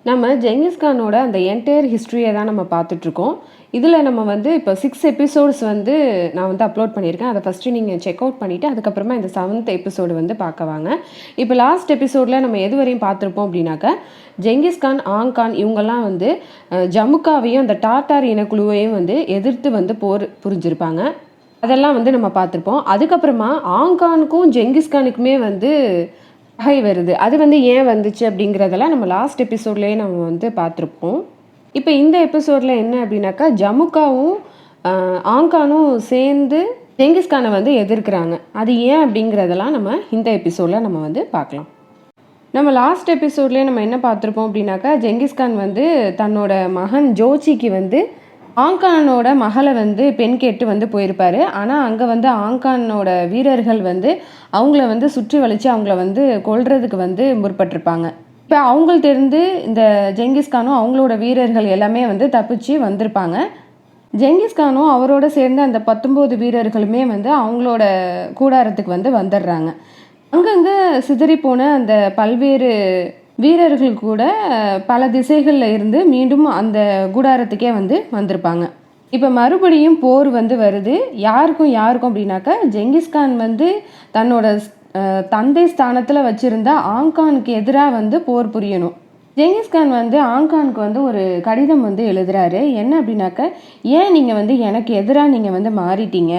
நம்ம ஜெங்கிஸ்கானோட அந்த என்டையர் ஹிஸ்ட்ரியை தான் நம்ம பார்த்துட்ருக்கோம். இதில் நம்ம வந்து இப்போ 6 எபிசோட்ஸ் வந்து நான் வந்து அப்லோட் பண்ணியிருக்கேன். அதை ஃபஸ்ட்டு நீங்கள் செக் அவுட் பண்ணிவிட்டு அதுக்கப்புறமா இந்த 7th எபிசோடு வந்து பார்க்க வாங்க. இப்போ லாஸ்ட் எபிசோடில் நம்ம எது வரையும் பார்த்துருப்போம் அப்படின்னாக்கா, ஜெங்கிஸ்கான், ஆங்கான் இவங்கெல்லாம் வந்து ஜமுக்காவையும் அந்த டாட்டார் இனக்குழுவையும் வந்து எதிர்த்து வந்து போர் புரிஞ்சிருப்பாங்க. அதெல்லாம் வந்து நம்ம பார்த்துருப்போம். அதுக்கப்புறமா ஆங்கானுக்கும் ஜெங்கிஸ்கானுக்குமே வந்து பகை வருது. அது வந்து ஏன் வந்துச்சு அப்படிங்கிறதெல்லாம் நம்ம லாஸ்ட் எபிசோட்லேயே நம்ம வந்து பார்த்துருப்போம். இப்போ இந்த எபிசோடில் என்ன அப்படின்னாக்கா, ஜமுக்காவும் ஆங்கானும் சேர்ந்து ஜெங்கிஸ்கானை வந்து எதிர்க்கிறாங்க. அது ஏன் அப்படிங்கிறதெல்லாம் நம்ம இந்த எபிசோடில் நம்ம வந்து பார்க்கலாம். நம்ம லாஸ்ட் எபிசோட்லேயே நம்ம என்ன பார்த்துருப்போம் அப்படின்னாக்கா, ஜெங்கிஸ்கான் வந்து தன்னோட மகன் ஜோச்சிக்கு வந்து ஆங்கானோட மகளை வந்து பெண் கேட்டு வந்து போயிருப்பார். ஆனால் அங்கே வந்து ஆங்கானோட வீரர்கள் வந்து அவங்கள வந்து சுற்றி வளைச்சு அவங்கள வந்து கொல்றதுக்கு வந்து முற்பட்டிருப்பாங்க. இப்போ அவங்கள்ட்டேருந்து இந்த ஜெங்கிஸ்கானும் அவங்களோட வீரர்கள் எல்லாமே வந்து தப்பிச்சு வந்திருப்பாங்க. ஜெங்கிஸ்கானும் அவரோட சேர்ந்து அந்த 19 வீரர்களுமே வந்து அவங்களோட கூடாரத்துக்கு வந்து வந்துடுறாங்க. அங்கங்கே சிதறிப்போன அந்த பல்வேறு வீரர்கள் கூட பல திசைகளில் இருந்து மீண்டும் அந்த கூடாரத்துக்கே வந்து வந்திருப்பாங்க. இப்போ மறுபடியும் போர் வந்து வருது. யாருக்கும் அப்படின்னாக்கா, ஜெங்கிஸ்கான் வந்து தன்னோட தந்தை ஸ்தானத்தில் வச்சுருந்த ஆங்கானுக்கு எதிராக வந்து போர் புரியணும். ஜெங்கிஸ்கான் வந்து ஆங்கானுக்கு வந்து ஒரு கடிதம் வந்து எழுதுறாரு. என்ன அப்படின்னாக்கா, ஏன் நீங்கள் வந்து எனக்கு எதிராக நீங்கள் வந்து மாறிட்டீங்க,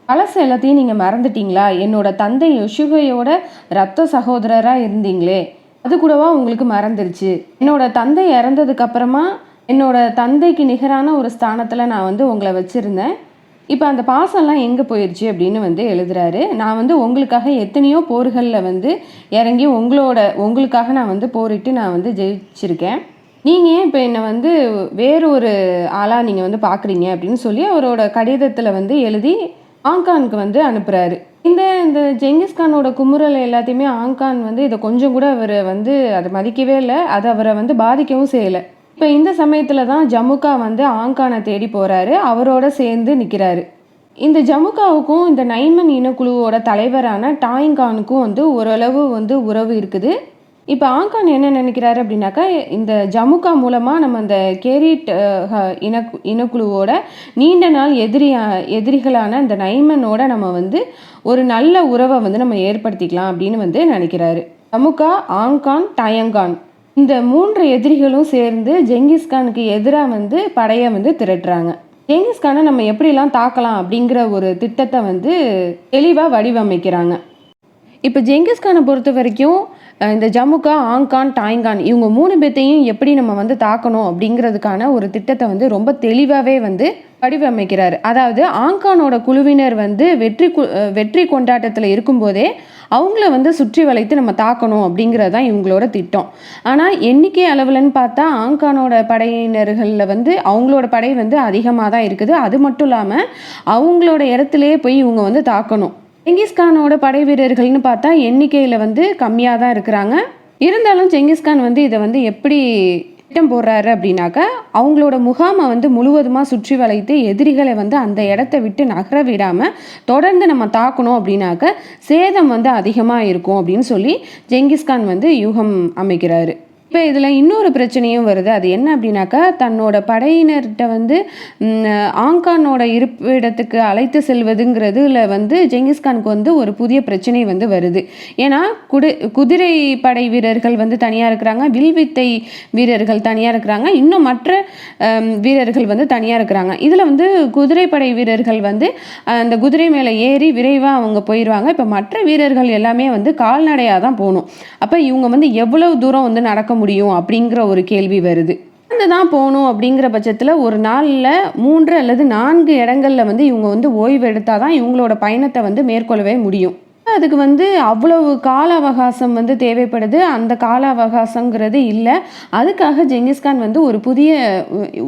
பழசு எல்லாத்தையும் நீங்கள் மறந்துட்டீங்களா, என்னோட தந்தை யொஷுகையோட ரத்த சகோதரராக இருந்தீங்களே அது கூடவா உங்களுக்கு மறந்துருச்சு, என்னோட தந்தை இறந்ததுக்கு அப்புறமா என்னோட தந்தைக்கு நிகரான ஒரு ஸ்தானத்தில் நான் வந்து உங்களை வச்சுருந்தேன், இப்போ அந்த பாசம்லாம் எங்கே போயிடுச்சு அப்படின்னு வந்து எழுதுறாரு. நான் வந்து உங்களுக்காக எத்தனையோ போர்களில் வந்து இறங்கி உங்களுக்காக நான் வந்து போரிட்டு நான் வந்து ஜெயிச்சிருக்கேன், நீங்கள் ஏன் இப்போ என்னை வந்து வேறு ஒரு ஆளாக நீங்கள் வந்து பார்க்குறீங்க அப்படின்னு சொல்லி அவரோட கடிதத்தில் வந்து எழுதி ஆங்கானுக்கு வந்து அனுப்புகிறாரு. இந்த ஜெங்கிஸ்கானோட குமுறல் எல்லாத்தையுமே ஆங்கான் வந்து இதை கொஞ்சம் கூட அவர் வந்து அதை மதிக்கவே இல்லை. அது அவரை வந்து பாதிக்கவும் செய்யலை. இப்போ இந்த சமயத்தில் தான் ஜமுக்கா வந்து ஆங்கானை தேடி போகிறாரு. அவரோட சேர்ந்து நிற்கிறாரு. இந்த ஜமுக்காவுக்கும் இந்த நைமன் இனக்குழுவோட தலைவரான டாயிங்கானுக்கும் வந்து ஓரளவு வந்து உறவு இருக்குது. இப்போ ஆங்கான் என்ன நினைக்கிறாரு அப்படின்னாக்கா, இந்த ஜமுக்கா மூலமாக நம்ம அந்த கேரிட் இனக்குழுவோட நீண்ட நாள் எதிரிகளான இந்த நைமனோட நம்ம வந்து ஒரு நல்ல உறவை வந்து நம்ம ஏற்படுத்திக்கலாம் அப்படின்னு வந்து நினைக்கிறாரு. ஜமுக்கா, ஆங்கான், டயங்கான் இந்த 3 எதிரிகளும் சேர்ந்து ஜெங்கிஸ்கானுக்கு எதிராக வந்து படையை வந்து திரட்டுறாங்க. ஜெங்கிஸ்கானை நம்ம எப்படிலாம் தாக்கலாம் அப்படிங்கிற ஒரு திட்டத்தை வந்து தெளிவாக வடிவமைக்கிறாங்க. இப்போ ஜெங்கிஸ்கானை பொறுத்த வரைக்கும் இந்த ஜமுக்கா, ஆங்கான், டாய்கான் இவங்க 3 பேர்த்தையும் எப்படி நம்ம வந்து தாக்கணும் அப்படிங்கிறதுக்கான ஒரு திட்டத்தை வந்து ரொம்ப தெளிவாகவே வந்து வடிவமைக்கிறாரு. அதாவது ஆங்கானோட குழுவினர் வந்து வெற்றி கொண்டாட்டத்தில் இருக்கும்போதே அவங்கள வந்து சுற்றி வளைத்து நம்ம தாக்கணும் அப்படிங்கிறது தான் இவங்களோட திட்டம். ஆனால் எண்ணிக்கை அளவில்னு பார்த்தா ஆங்கானோட படையினர்களில் வந்து அவங்களோட படை வந்து அதிகமாக தான் இருக்குது. அது மட்டும் இல்லாமல் அவங்களோட இடத்துலையே போய் இவங்க வந்து தாக்கணும். ஜெங்கிஸ்கானோட படை வீரர்கள்னு பார்த்தா எண்ணிக்கையில் வந்து கம்மியாக தான் இருக்கிறாங்க. இருந்தாலும் ஜெங்கிஸ்கான் வந்து இதை வந்து எப்படி திட்டம் போடுறாரு அப்படின்னாக்கா, அவங்களோட முகாமை வந்து முழுவதுமாக சுற்றி வளைத்து எதிரிகளை வந்து அந்த இடத்த விட்டு நகர விடாமல் தொடர்ந்து நம்ம தாக்கணும் அப்படின்னாக்க சேதம் வந்து அதிகமாக இருக்கும் அப்படின்னு சொல்லி ஜெங்கிஸ்கான் வந்து யூகம் அமைக்கிறாரு. இப்போ இதில் இன்னொரு பிரச்சனையும் வருது. அது என்ன அப்படின்னாக்கா, தன்னோட படையினர்கிட்ட வந்து ஆங்கானோட இருப்பிடத்துக்கு அழைத்து செல்வதுங்கிறதுல வந்து ஜெங்கிஸ்கானுக்கு வந்து ஒரு புதிய பிரச்சனை வந்து வருது. ஏன்னா குதிரை படை வீரர்கள் வந்து தனியாக இருக்கிறாங்க, வில்வித்தை வீரர்கள் தனியாக இருக்கிறாங்க, இன்னும் மற்ற வீரர்கள் வந்து தனியாக இருக்கிறாங்க. இதில் வந்து குதிரைப்படை வீரர்கள் வந்து அந்த குதிரை மேலே ஏறி விரைவாக அவங்க போயிடுவாங்க. இப்போ மற்ற வீரர்கள் எல்லாமே வந்து கால்நடையாக தான் போகணும். அப்போ இவங்க வந்து எவ்வளவு தூரம் வந்து நடக்க முடியும் அப்படிங்கிற ஒரு கேள்வி வருது. தான் போகணும் அப்படிங்கிற பட்சத்தில் ஒரு நாளில் 3 அல்லது 4 இடங்கள்ல வந்து இவங்க வந்து ஓய்வு எடுத்தால் தான் இவங்களோட பயணத்தை வந்து மேற்கொள்ளவே முடியும். அதுக்கு வந்து அவ்வளவு கால அவகாசம் வந்து தேவைப்படுது. அந்த கால அவகாசங்கிறது இல்லை. அதுக்காக ஜெங்கிஸ்கான் வந்து ஒரு புதிய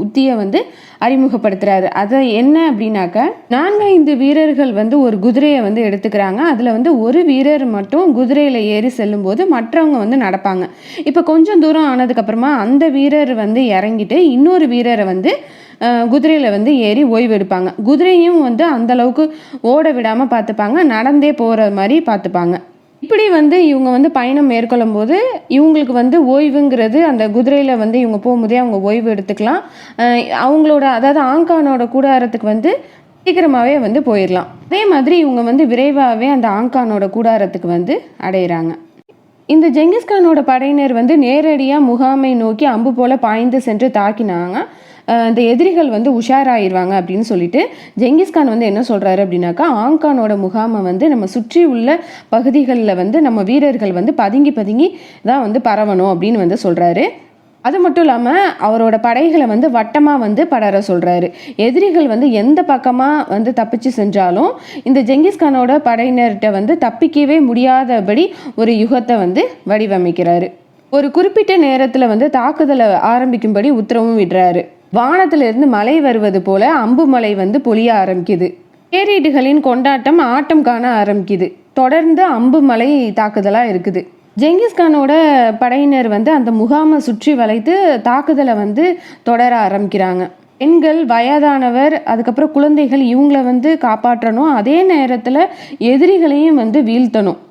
உத்தியை வந்து அறிமுகப்படுத்துறாரு. அது என்ன அப்படின்னாக்க, 4-5 வீரர்கள் வந்து ஒரு குதிரையை வந்து எடுத்துக்கிறாங்க. அதில் வந்து ஒரு வீரர் மட்டும் குதிரையில் ஏறி செல்லும்போது மற்றவங்க வந்து நடப்பாங்க. இப்போ கொஞ்சம் தூரம் ஆனதுக்கப்புறமா அந்த வீரர் வந்து இறங்கிட்டு இன்னொரு வீரரை வந்து குதிரையில் வந்து ஏறி ஓய்வு எடுப்பாங்க. குதிரையும் வந்து அந்தளவுக்கு ஓட விடாமல் பார்த்துப்பாங்க, நடந்தே போகிற மாதிரி பார்த்துப்பாங்க. இப்படி வந்து இவங்க வந்து பயணம் மேற்கொள்ளும்போது இவங்களுக்கு வந்து ஓய்வுங்கிறது அந்த குதிரையில் வந்து இவங்க போகும்போதே அவங்க ஓய்வு எடுத்துக்கலாம். அவங்களோட அதாவது ஆங்கானோட கூடாரத்துக்கு வந்து சீக்கிரமாகவே வந்து போயிடலாம். அதே மாதிரி இவங்க வந்து விரைவாகவே அந்த ஆங்கானோட கூடாரத்துக்கு வந்து அடையிறாங்க. இந்த ஜெங்கிஸ்கானோட படையினர் வந்து நேரடியாக முகாமை நோக்கி அம்பு போல பாய்ந்து சென்று தாக்கினாங்க. இந்த எதிரிகள் வந்து உஷாராயிருவாங்க அப்படின்னு சொல்லிட்டு ஜெங்கிஸ்கான் வந்து என்ன சொல்கிறாரு அப்படின்னாக்கா, ஆங்கானோட முகாமை வந்து நம்ம சுற்றி உள்ள பகுதிகளில் வந்து நம்ம வீரர்கள் வந்து பதுங்கி பதுங்கி தான் வந்து பரவணும் அப்படின்னு வந்து சொல்கிறாரு. அது மட்டும் இல்லாமல் அவரோட படைகளை வந்து வட்டமாக வந்து படர சொல்கிறாரு. எதிரிகள் வந்து எந்த பக்கமாக வந்து தப்பிச்சு சென்றாலும் இந்த ஜெங்கிஸ்கானோட படையினர்கிட்ட வந்து தப்பிக்கவே முடியாதபடி ஒரு யுகத்தை வந்து வடிவமைக்கிறாரு. ஒரு குறிப்பிட்ட நேரத்தில் வந்து தாக்குதலை ஆரம்பிக்கும்படி உத்தரவும் விடுறாரு. வானத்திலிருந்து மழை வருவது போல அம்பு மழை வந்து பொழிய ஆரம்பிக்குது. பேரீடுகளின் கொண்டாட்டம் ஆட்டம் காண ஆரம்பிக்குது. தொடர்ந்து அம்பு மழை தாக்குதலாக இருக்குது. ஜெங்கிஸ்கானோட படையினர் வந்து அந்த முகாமை சுற்றி வளைத்து தாக்குதலை வந்து தொடர ஆரம்பிக்கிறாங்க. பெண்கள், வயதானவர், அதுக்கப்புறம் குழந்தைகள் இவங்கள வந்து காப்பாற்றணும். அதே நேரத்தில் எதிரிகளையும் வந்து வீழ்த்தணும்.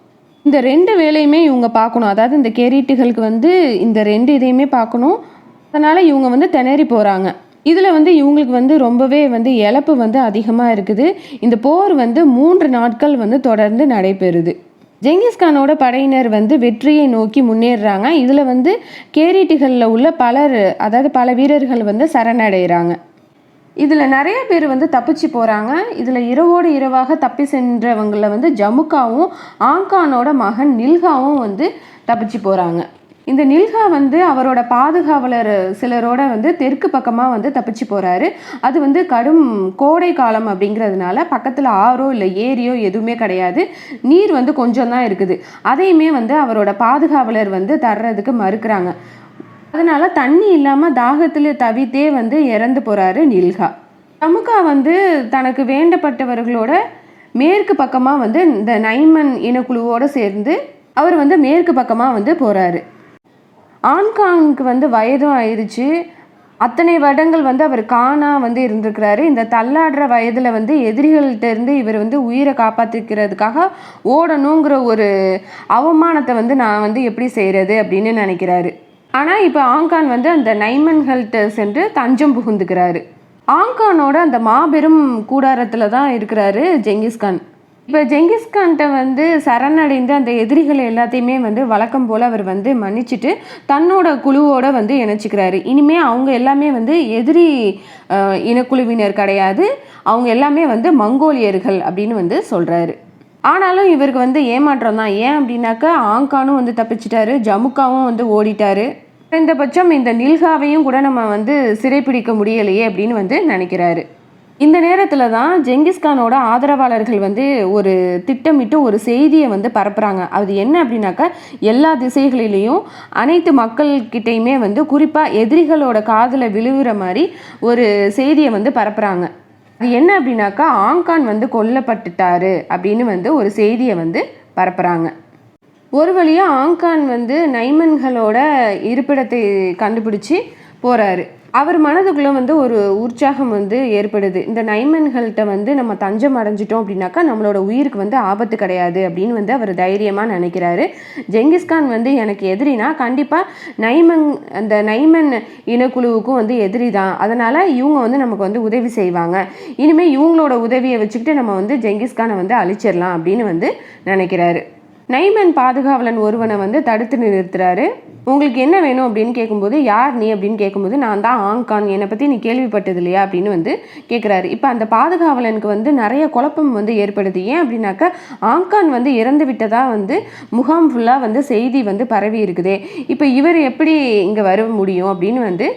இந்த 2 வேலையுமே இவங்க பார்க்கணும். அதாவது இந்த கேரீட்டுகளுக்கு வந்து இந்த 2 இதையுமே பார்க்கணும். அதனால் இவங்க வந்து திணறி போகிறாங்க. இதில் வந்து இவங்களுக்கு வந்து ரொம்பவே வந்து இழப்பு வந்து அதிகமாக இருக்குது. இந்த போர் வந்து 3 நாட்கள் வந்து தொடர்ந்து நடைபெறுது. ஜெங்கிஸ்கானோட படையினர் வந்து வெற்றியை நோக்கி முன்னேறுறாங்க. இதில் வந்து கேரீட்டுகளில் உள்ள பல வீரர்கள் வந்து சரணடைகிறாங்க. இதில் நிறைய பேர் வந்து தப்பிச்சு போகிறாங்க. இதில் இரவோடு இரவாக தப்பி சென்றவங்கள வந்து ஜமுக்காவும் ஆங்கானோட மகன் நில்காவும் வந்து தப்பிச்சு போகிறாங்க. இந்த நில்கா வந்து அவரோட பாதுகாவலர் சிலரோட வந்து தெற்கு பக்கமாக வந்து தப்பிச்சு போகிறாரு. அது வந்து கடும் கோடை காலம் அப்படிங்கிறதுனால பக்கத்தில் ஆறோ இல்லை ஏரியோ எதுவுமே கிடையாது. நீர் வந்து கொஞ்சம் தான் இருக்குது. அதையுமே வந்து அவரோட பாதுகாவலர் வந்து தர்றதுக்கு மறுக்கிறாங்க. அதனால தண்ணி இல்லாமல் தாகத்தில் தவித்தே வந்து இறந்து போகிறாரு நில்கா. ஜமுக்கா வந்து தனக்கு வேண்டப்பட்டவர்களோட மேற்கு பக்கமாக வந்து இந்த நைமன் இனக்குழுவோடு சேர்ந்து அவர் வந்து மேற்கு பக்கமாக வந்து போகிறாரு. ஆங்கானுக்கு வந்து வயதும் ஆயிடுச்சு. அத்தனை வருடங்கள் வந்து அவர் காணா வந்து இருந்திருக்கிறாரு. இந்த தள்ளாடுற வயதில் வந்து எதிரிகள்கிட்ட இருந்து இவர் வந்து உயிரை காப்பாற்றிக்கிறதுக்காக ஓடணுங்கிற ஒரு அவமானத்தை வந்து நான் வந்து எப்படி செய்கிறது அப்படின்னு நினைக்கிறாரு. ஆனால் இப்போ ஆங்கான் வந்து அந்த நைமன்கள்கிட்ட சென்று தஞ்சம் புகுந்துக்கிறாரு. ஆங்கானோட அந்த மாபெரும் கூடாரத்தில் தான் இருக்கிறாரு ஜெங்கிஸ்கான். இப்போ ஜெங்கிஸ்கான்கிட்ட வந்து சரணடைந்து அந்த எதிரிகள் எல்லாத்தையுமே வந்து வழக்கம் போல் அவர் வந்து மன்னிச்சுட்டு தன்னோட குழுவோடு வந்து இணைச்சிக்கிறாரு. இனிமேல் அவங்க எல்லாமே வந்து எதிரி இனக்குழுவினர் கிடையாது, அவங்க எல்லாமே வந்து மங்கோலியர்கள் அப்படின்னு வந்து சொல்கிறாரு. ஆனாலும் இவருக்கு வந்து ஏமாற்றம் தான். ஏன் அப்படின்னாக்கா ஆங்கானும் வந்து தப்பிச்சிட்டாரு, ஜமுக்காவும் வந்து ஓடிட்டாரு. இந்த பட்சம் இந்த நில்காவையும் கூட நம்ம வந்து சிறைப்பிடிக்க முடியலையே அப்படின்னு வந்து நினைக்கிறாரு. இந்த நேரத்தில் தான் ஜெங்கிஸ்கானோட ஆதரவாளர்கள் வந்து ஒரு திட்டமிட்டு ஒரு செய்தியை வந்து பரப்புகிறாங்க. அது என்ன அப்படின்னாக்கா, எல்லா திசைகளிலையும் அனைத்து மக்கள்கிட்டையுமே வந்து குறிப்பாக எதிரிகளோட காதில் விழுகிற மாதிரி ஒரு செய்தியை வந்து பரப்புகிறாங்க. அது என்ன அப்படின்னாக்கா, ஆங்கான் வந்து கொல்லப்பட்டுட்டாரு அப்படின்னு வந்து ஒரு செய்தியை வந்து பரப்புகிறாங்க. ஒரு வழியாக ஆங்கான் வந்து நைமன்களோட இருப்பிடத்தை கண்டுபிடிச்சி போகிறாரு. அவர் மனதுக்குள்ளே வந்து ஒரு உற்சாகம் வந்து ஏற்படுது. இந்த நைமன்கள்கிட்ட வந்து நம்ம தஞ்சம் அடைஞ்சிட்டோம் அப்படின்னாக்கா நம்மளோட உயிருக்கு வந்து ஆபத்து கிடையாது அப்படின்னு வந்து அவர் தைரியமாக நினைக்கிறாரு. ஜெங்கிஸ்கான் வந்து எனக்கு எதிரினா கண்டிப்பாக அந்த நைமன் இனக்குழுவுக்கும் வந்து எதிரி தான். அதனால் இவங்க வந்து நமக்கு வந்து உதவி செய்வாங்க. இனிமேல் இவங்களோட உதவியை வச்சுக்கிட்டு நம்ம வந்து ஜெங்கிஸ்கானை வந்து அழிச்சிடலாம் அப்படின்னு வந்து நினைக்கிறாரு. நைமன் பாதுகாவலன் ஒருவனை வந்து தடுத்து நிறுத்துறாரு. உங்களுக்கு என்ன வேணும் அப்படின்னு கேட்கும்போது, யார் நீ அப்படின்னு கேட்கும்போது, நான் தான் ஆங்கான், என்னை பற்றி நீ கேள்விப்பட்டது இல்லையா அப்படின்னு வந்து கேட்குறாரு. இப்போ அந்த பாதுகாவலனுக்கு வந்து நிறைய குழப்பம் வந்து ஏற்படுது. ஏன் அப்படின்னாக்கா, ஆங்கான் வந்து இறந்து விட்டதாக வந்து முகாம் ஃபுல்லாக வந்து செய்தி வந்து பரவி இருக்குதே, இப்போ இவர் எப்படி இங்கே வர முடியும் அப்படின்னு வந்து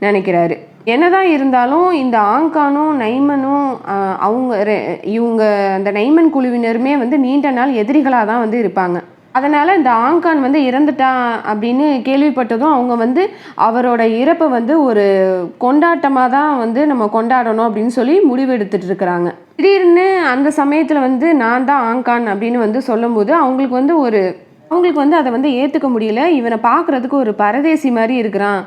நினைக்கிறாரு. என்னதான் இருந்தாலும் இந்த ஆங்கானும் நைமனும் இவங்க அந்த நைமன் குழுவினருமே வந்து நீண்ட நாள் எதிரிகளாக தான் வந்து இருப்பாங்க. அதனால் இந்த ஆங்கான் வந்து இறந்துட்டான் அப்படின்னு கேள்விப்பட்டதும் அவங்க வந்து அவரோட இறப்பை வந்து ஒரு கொண்டாட்டமாக தான் வந்து நம்ம கொண்டாடணும் அப்படின்னு சொல்லி முடிவெடுத்துட்டு இருக்கிறாங்க. திடீர்னு அந்த சமயத்தில் வந்து நான் தான் ஆங்கான் அப்படின்னு வந்து சொல்லும்போது அவங்களுக்கு வந்து அதை வந்து ஏற்றுக்க முடியல. இவனை பார்க்குறதுக்கு ஒரு பரதேசி மாதிரி இருக்கிறான்,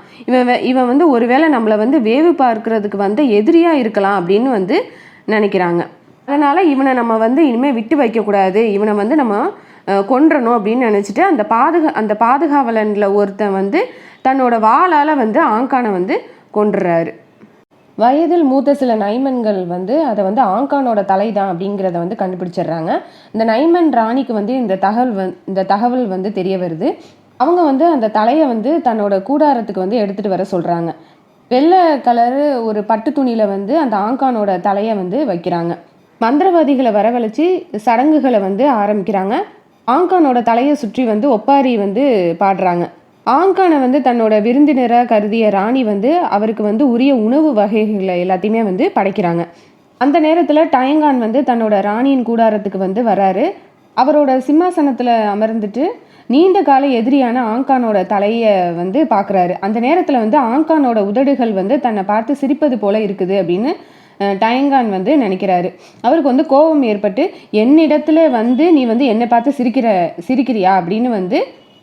இவன் வந்து ஒருவேளை நம்மளை வந்து வேவு பார்க்கறதுக்கு வந்து எதிரியாக இருக்கலாம் அப்படின்னு வந்து நினைக்கிறாங்க. அதனால் இவனை நம்ம வந்து இனிமேல் விட்டு வைக்கக்கூடாது, இவனை வந்து நம்ம கொன்றணும் அப்படின்னு நினச்சிட்டு அந்த பாதுகாவலனில் ஒருத்தன் வந்து தன்னோட வாளால் வந்து ஆங்கானை வந்து கொன்றுறாரு. வயதில் மூத்த சில நைமன்கள் வந்து அதை வந்து ஆங்கானோட தலை தான் அப்படிங்கிறத வந்து கண்டுபிடிச்சிடுறாங்க. இந்த நைமன் ராணிக்கு வந்து இந்த தகவல் வந்து தெரிய வருது. அவங்க வந்து அந்த தலையை வந்து தன்னோட கூடாரத்துக்கு வந்து எடுத்துகிட்டு வர சொல்கிறாங்க. வெள்ளை கலரு ஒரு பட்டு துணியில் வந்து அந்த ஆங்கானோட தலையை வந்து வைக்கிறாங்க. மந்திரவாதிகளை வரவழைச்சி சடங்குகளை வந்து ஆரம்பிக்கிறாங்க. ஆங்கானோட தலையை சுற்றி வந்து ஒப்பாரி வந்து பாடுறாங்க. ஆங்கானை வந்து தன்னோட விருந்தினராக கருதிய ராணி வந்து அவருக்கு வந்து உரிய உணவு வகைகளை எல்லாத்தையுமே வந்து படைக்கிறாங்க. அந்த நேரத்தில் டயங்கான் வந்து தன்னோட ராணியின் கூடாரத்துக்கு வந்து வராரு. அவரோட சிம்மாசனத்தில் அமர்ந்துட்டு நீண்ட கால எதிரியான ஆங்கானோட தலையை வந்து பார்க்குறாரு. அந்த நேரத்தில் வந்து ஆங்கானோட உதடுகள் வந்து தன்னை பார்த்து சிரிப்பது போல இருக்குது அப்படின்னு டயங்கான் வந்து நினைக்கிறாரு. அவருக்கு வந்து கோபம் ஏற்பட்டு என்னிடத்துல வந்து நீ வந்து என்னை பார்த்து சிரிக்கிறியா அப்படின்னு வந்து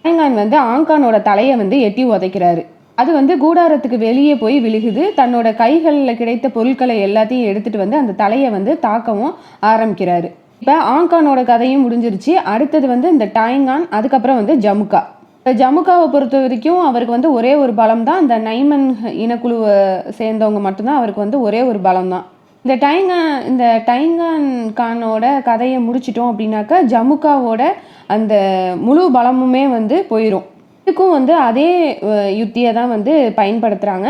டயங்கான் வந்து ஆங்கானோட தலையை வந்து எட்டி உதைக்கிறாரு. அது வந்து கூடாரத்துக்கு வெளியே போய் விழுகுது. தன்னோட கைகளில் கிடைத்த பொருட்களை எல்லாத்தையும் எடுத்துகிட்டு வந்து அந்த தலையை வந்து தாக்கவும் ஆரம்பிக்கிறாரு. இப்போ ஆங்கானோட கதையும் முடிஞ்சிருச்சு. அடுத்தது வந்து இந்த டயங்கான், அதுக்கப்புறம் வந்து ஜமுக்கா. இந்த ஜமுக்காவை பொறுத்த வரைக்கும் அவருக்கு வந்து ஒரே ஒரு பலம் தான். இந்த நைமன் இனக்குழுவை சேர்ந்தவங்க மட்டும்தான் அவருக்கு வந்து ஒரே ஒரு பலம் தான். இந்த டயங்கான் கானோட கதையை முடிச்சிட்டோம் அப்படின்னாக்கா ஜமுக்காவோட அந்த முழு பலமுமே வந்து போயிடும். இதுக்கும் வந்து அதே யுத்தியை தான் வந்து பயன்படுத்துகிறாங்க.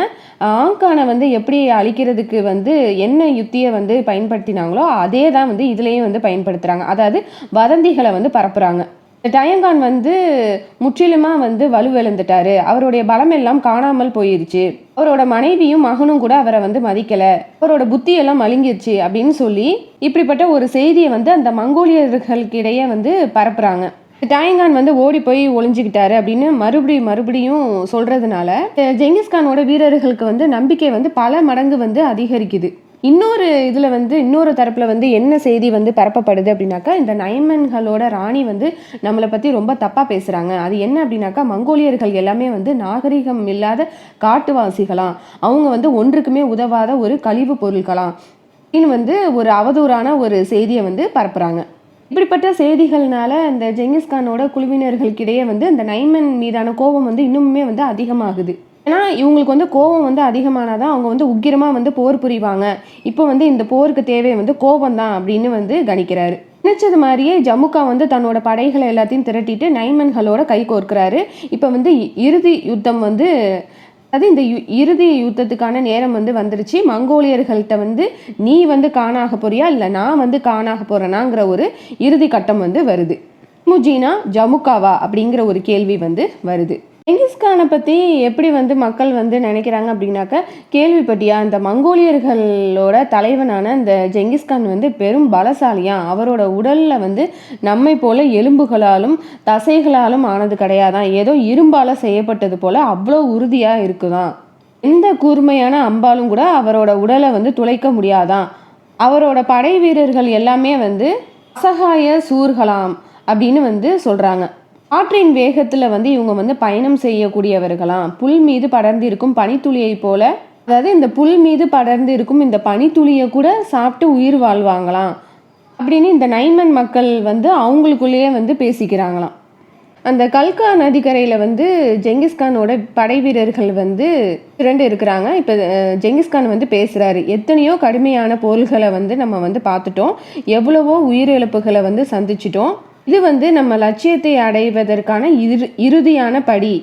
ஆங்கானை வந்து எப்படி அழிக்கிறதுக்கு வந்து என்ன யுத்தியை வந்து பயன்படுத்தினாங்களோ அதே தான் வந்து இதுலேயும் வந்து பயன்படுத்துகிறாங்க. அதாவது வதந்திகளை வந்து பரப்புகிறாங்க. டயங்கான் வந்து முற்றிலுமாக வந்து வலுவிழந்துட்டாரு. அவருடைய பலம் எல்லாம் காணாமல் போயிருச்சு. அவரோட மனைவியும் மகனும் கூட அவரை வந்து மதிக்கலை. அவரோட புத்தியெல்லாம் மழுங்கிருச்சு அப்படின்னு சொல்லி இப்படிப்பட்ட ஒரு செய்தியை வந்து அந்த மங்கோலியர்களுக்கிடையே வந்து பரப்புகிறாங்க. டயங்கான் வந்து ஓடி போய் ஒளிஞ்சுக்கிட்டாரு அப்படின்னு மறுபடியும் சொல்கிறதுனால ஜெங்கிஸ்கானோட வீரர்களுக்கு வந்து நம்பிக்கை வந்து பல மடங்கு வந்து அதிகரிக்குது. இன்னொரு தரப்பில் வந்து என்ன செய்தி வந்து பரப்பப்படுது அப்படின்னாக்கா, இந்த நைமன்களோட ராணி வந்து நம்மளை பற்றி ரொம்ப தப்பாக பேசுகிறாங்க. அது என்ன அப்படின்னாக்கா, மங்கோலியர்கள் எல்லாமே வந்து நாகரிகம் இல்லாத காட்டுவாசிகளாம், அவங்க வந்து ஒன்றுக்குமே உதவாத ஒரு கழிவு பொருட்களாம் அப்படின்னு வந்து ஒரு அவதூறான ஒரு செய்தியை வந்து பரப்புகிறாங்க. இப்படிப்பட்ட செய்திகள்னால இந்த ஜெங்கிஸ்கானோட குழுவினர்களுக்கிடையே வந்து இந்த நைமன் மீதான கோபம் வந்து இன்னுமே வந்து அதிகமாகுது. ஏன்னா இவங்களுக்கு வந்து கோபம் வந்து அதிகமானாதான் அவங்க வந்து உக்கிரமாக வந்து போர் புரிவாங்க. இப்போ வந்து இந்த போருக்கு தேவை வந்து கோபம் தான் அப்படின்னு வந்து கணிக்கிறாரு. நினைச்சது மாதிரியே ஜமுக்கா வந்து தன்னோட படைகளை எல்லாத்தையும் திரட்டிட்டு நைமன்களோட கை கோர்க்கிறாரு. இப்போ வந்து இறுதி யுத்தம் வந்து இந்த இறுதி யுத்தத்துக்கான நேரம் வந்து வந்துருச்சு. மங்கோலியர்கள்ட்ட வந்து நீ வந்து காணாக போறியா இல்லை நான் வந்து காணாக போறேனாங்கிற ஒரு இறுதி கட்டம் வந்து வருது. முஜினா ஜமுக்காவா அப்படிங்கிற ஒரு கேள்வி வந்து வருது. ஜெங்கிஸ்கானை பற்றி எப்படி வந்து மக்கள் வந்து நினைக்கிறாங்க அப்படின்னாக்க, கேள்விப்பட்டியா இந்த மங்கோலியர்களோட தலைவனான இந்த ஜெங்கிஸ்கான் வந்து பெரும் பலசாலியா, அவரோட உடலில் வந்து நம்மை போல எலும்புகளாலும் தசைகளாலும் ஆனது கிடையாதான், ஏதோ இரும்பால செய்யப்பட்டது போல அவ்வளோ உறுதியாக இருக்குதான், எந்த கூர்மையான அம்பாலும் கூட அவரோட உடலை வந்து துளைக்க முடியாதான், அவரோட படை வீரர்கள் எல்லாமே வந்து அசகாய சூர்களாம் அப்படின்னு வந்து சொல்கிறாங்க. காற்றின் வேகத்தில் வந்து இவங்க வந்து பயணம் செய்யக்கூடியவர்களாம். புல் மீது படர்ந்து இருக்கும் பனித்துளியை போல, அதாவது இந்த புல் மீது படர்ந்து இருக்கும் இந்த பனித்துளியை கூட சாப்பிட்டு உயிர் வாழ்வாங்களாம் அப்படின்னு இந்த நைமன் மக்கள் வந்து அவங்களுக்குள்ளேயே வந்து பேசிக்கிறாங்களாம். அந்த கல்கா நதிக்கரையில் வந்து ஜெங்கிஸ்கானோட படை வீரர்கள் வந்து 2 இருக்கிறாங்க. இப்போ ஜெங்கிஸ்கான் வந்து பேசுகிறாரு. எத்தனையோ கடுமையான போர்களை வந்து நம்ம வந்து பார்த்துட்டோம், எவ்வளவோ உயிரிழப்புகளை வந்து சந்திச்சிட்டோம். இது வந்து நம்ம லட்சியத்தை அடைவதற்கான இறுதியான படி.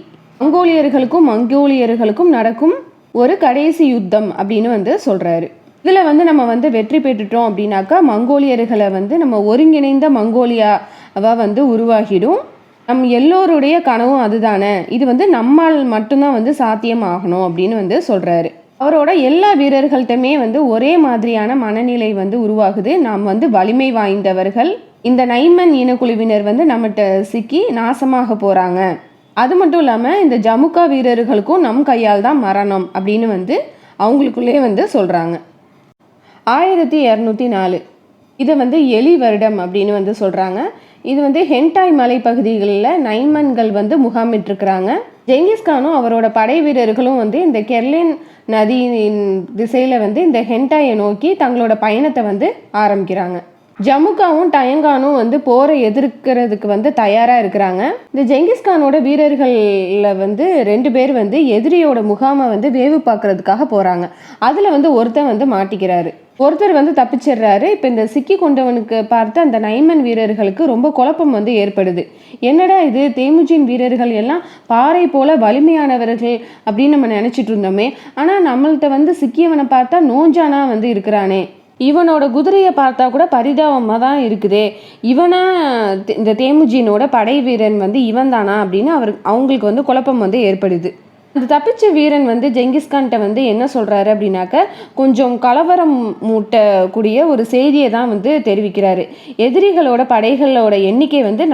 மங்கோலியர்களுக்கும் நடக்கும் ஒரு கடைசி யுத்தம் அப்படின்னு வந்து சொல்கிறாரு. இதில் வந்து நம்ம வந்து வெற்றி பெற்றுட்டோம் அப்படின்னாக்கா மங்கோலியர்களை வந்து நம்ம ஒருங்கிணைந்த மங்கோலியாவாக வந்து உருவாகிடும். நம் எல்லோருடைய கனவும் அதுதானே, இது வந்து நம்மால் மட்டும்தான் வந்து சாத்தியமாகணும் அப்படின்னு வந்து சொல்கிறாரு. அவரோட எல்லா வீரர்கள்ட்டுமே வந்து ஒரே மாதிரியான மனநிலை வந்து உருவாகுது. நாம் வந்து வலிமை வாய்ந்தவர்கள், இந்த நைமன் இனக்குழுவினர் வந்து நம்மகிட்ட சிக்கி நாசமாக போகிறாங்க, அது மட்டும் இல்லாமல் இந்த ஜமுக்கா வீரர்களுக்கும் நம் கையால் தான் மரணம் அப்படின்னு வந்து அவங்களுக்குள்ளே வந்து சொல்கிறாங்க. 1204 இதை வந்து எலி வருடம் அப்படின்னு வந்து சொல்கிறாங்க. இது வந்து ஹென்டாய் மலைப்பகுதிகளில் நைமன்கள் வந்து முகாமிட்டிருக்கிறாங்க. ஜெங்கிஸ்கானும் அவரோட படை வீரர்களும் வந்து இந்த கெர்லின் நதியின் திசையில் வந்து இந்த ஹென்டாயை நோக்கி தங்களோட பயணத்தை வந்து ஆரம்பிக்கிறாங்க. ஜமுகாவும் டயங்கானும் வந்து போரை எதிர்க்கிறதுக்கு வந்து தயாராக இருக்கிறாங்க. இந்த ஜெங்கிஸ்கானோட வீரர்களில் வந்து 2 பேர் வந்து எதிரியோட முகாமை வந்து வேவு பார்க்கறதுக்காக போகிறாங்க. அதில் வந்து ஒருத்தர் வந்து மாட்டிக்கிறாரு, ஒருத்தர் வந்து தப்பிச்சிடுறாரு. இப்போ இந்த சிக்கி கொண்டவனுக்கு பார்த்து அந்த நைமன் வீரர்களுக்கு ரொம்ப குழப்பம் வந்து ஏற்படுது. என்னடா இது, தேமுஜின் வீரர்கள் எல்லாம் பாறை போல வலிமையானவர்கள் அப்படின்னு நம்ம நினச்சிட்டு இருந்தோமே, ஆனால் நம்மள்கிட்ட வந்து சிக்கியவனை பார்த்தா நோஞ்சானா வந்து இருக்கிறானே, இவனோட குதிரையை பார்த்தா கூட பரிதாபமாக தான் இருக்குதே, இவனா இந்த தேமுஜினோட படை வீரன் வந்து இவன் தானா அப்படின்னு அவங்களுக்கு வந்து குழப்பம் வந்து ஏற்படுது. அந்த தப்பிச்ச வீரன் வந்து ஜெங்கிஸ்கான்கிட்ட வந்து என்ன சொல்கிறாரு அப்படின்னாக்க, கொஞ்சம் கலவரம் மூட்டக்கூடிய ஒரு செய்தியை தான் வந்து தெரிவிக்கிறாரு. எதிரிகளோட படைகளோட எண்ணிக்கை வந்து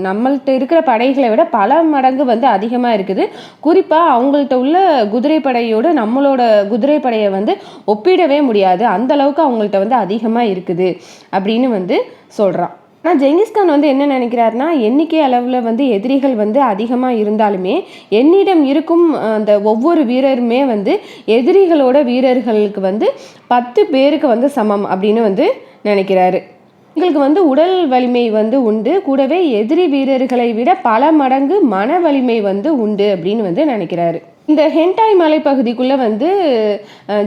நம்மள்கிட்ட இருக்கிற படைகளை விட பல மடங்கு வந்து அதிகமாக இருக்குது. குறிப்பாக அவங்கள்ட்ட உள்ள குதிரைப்படையோடு நம்மளோட குதிரைப்படையை வந்து ஒப்பிடவே முடியாது, அந்த அளவுக்கு அவங்கள்ட்ட வந்து அதிகமாக இருக்குது அப்படின்னு வந்து சொல்கிறான். ஆனால் ஜெங்கிஸ்கான் வந்து என்ன நினைக்கிறாருன்னா, எண்ணிக்கை அளவில் வந்து எதிரிகள் வந்து அதிகமாக இருந்தாலுமே என்னிடம் இருக்கும் அந்த ஒவ்வொரு வீரருமே வந்து எதிரிகளோட வீரர்களுக்கு வந்து 10 பேருக்கு வந்து சமம் அப்படின்னு வந்து நினைக்கிறாரு. எங்களுக்கு வந்து உடல் வலிமை வந்து உண்டு, கூடவே எதிரி வீரர்களை விட பல மடங்கு மன வலிமை வந்து உண்டு அப்படின்னு வந்து நினைக்கிறாரு. இந்த ஹென்டாய் மலைப்பகுதிக்குள்ளே வந்து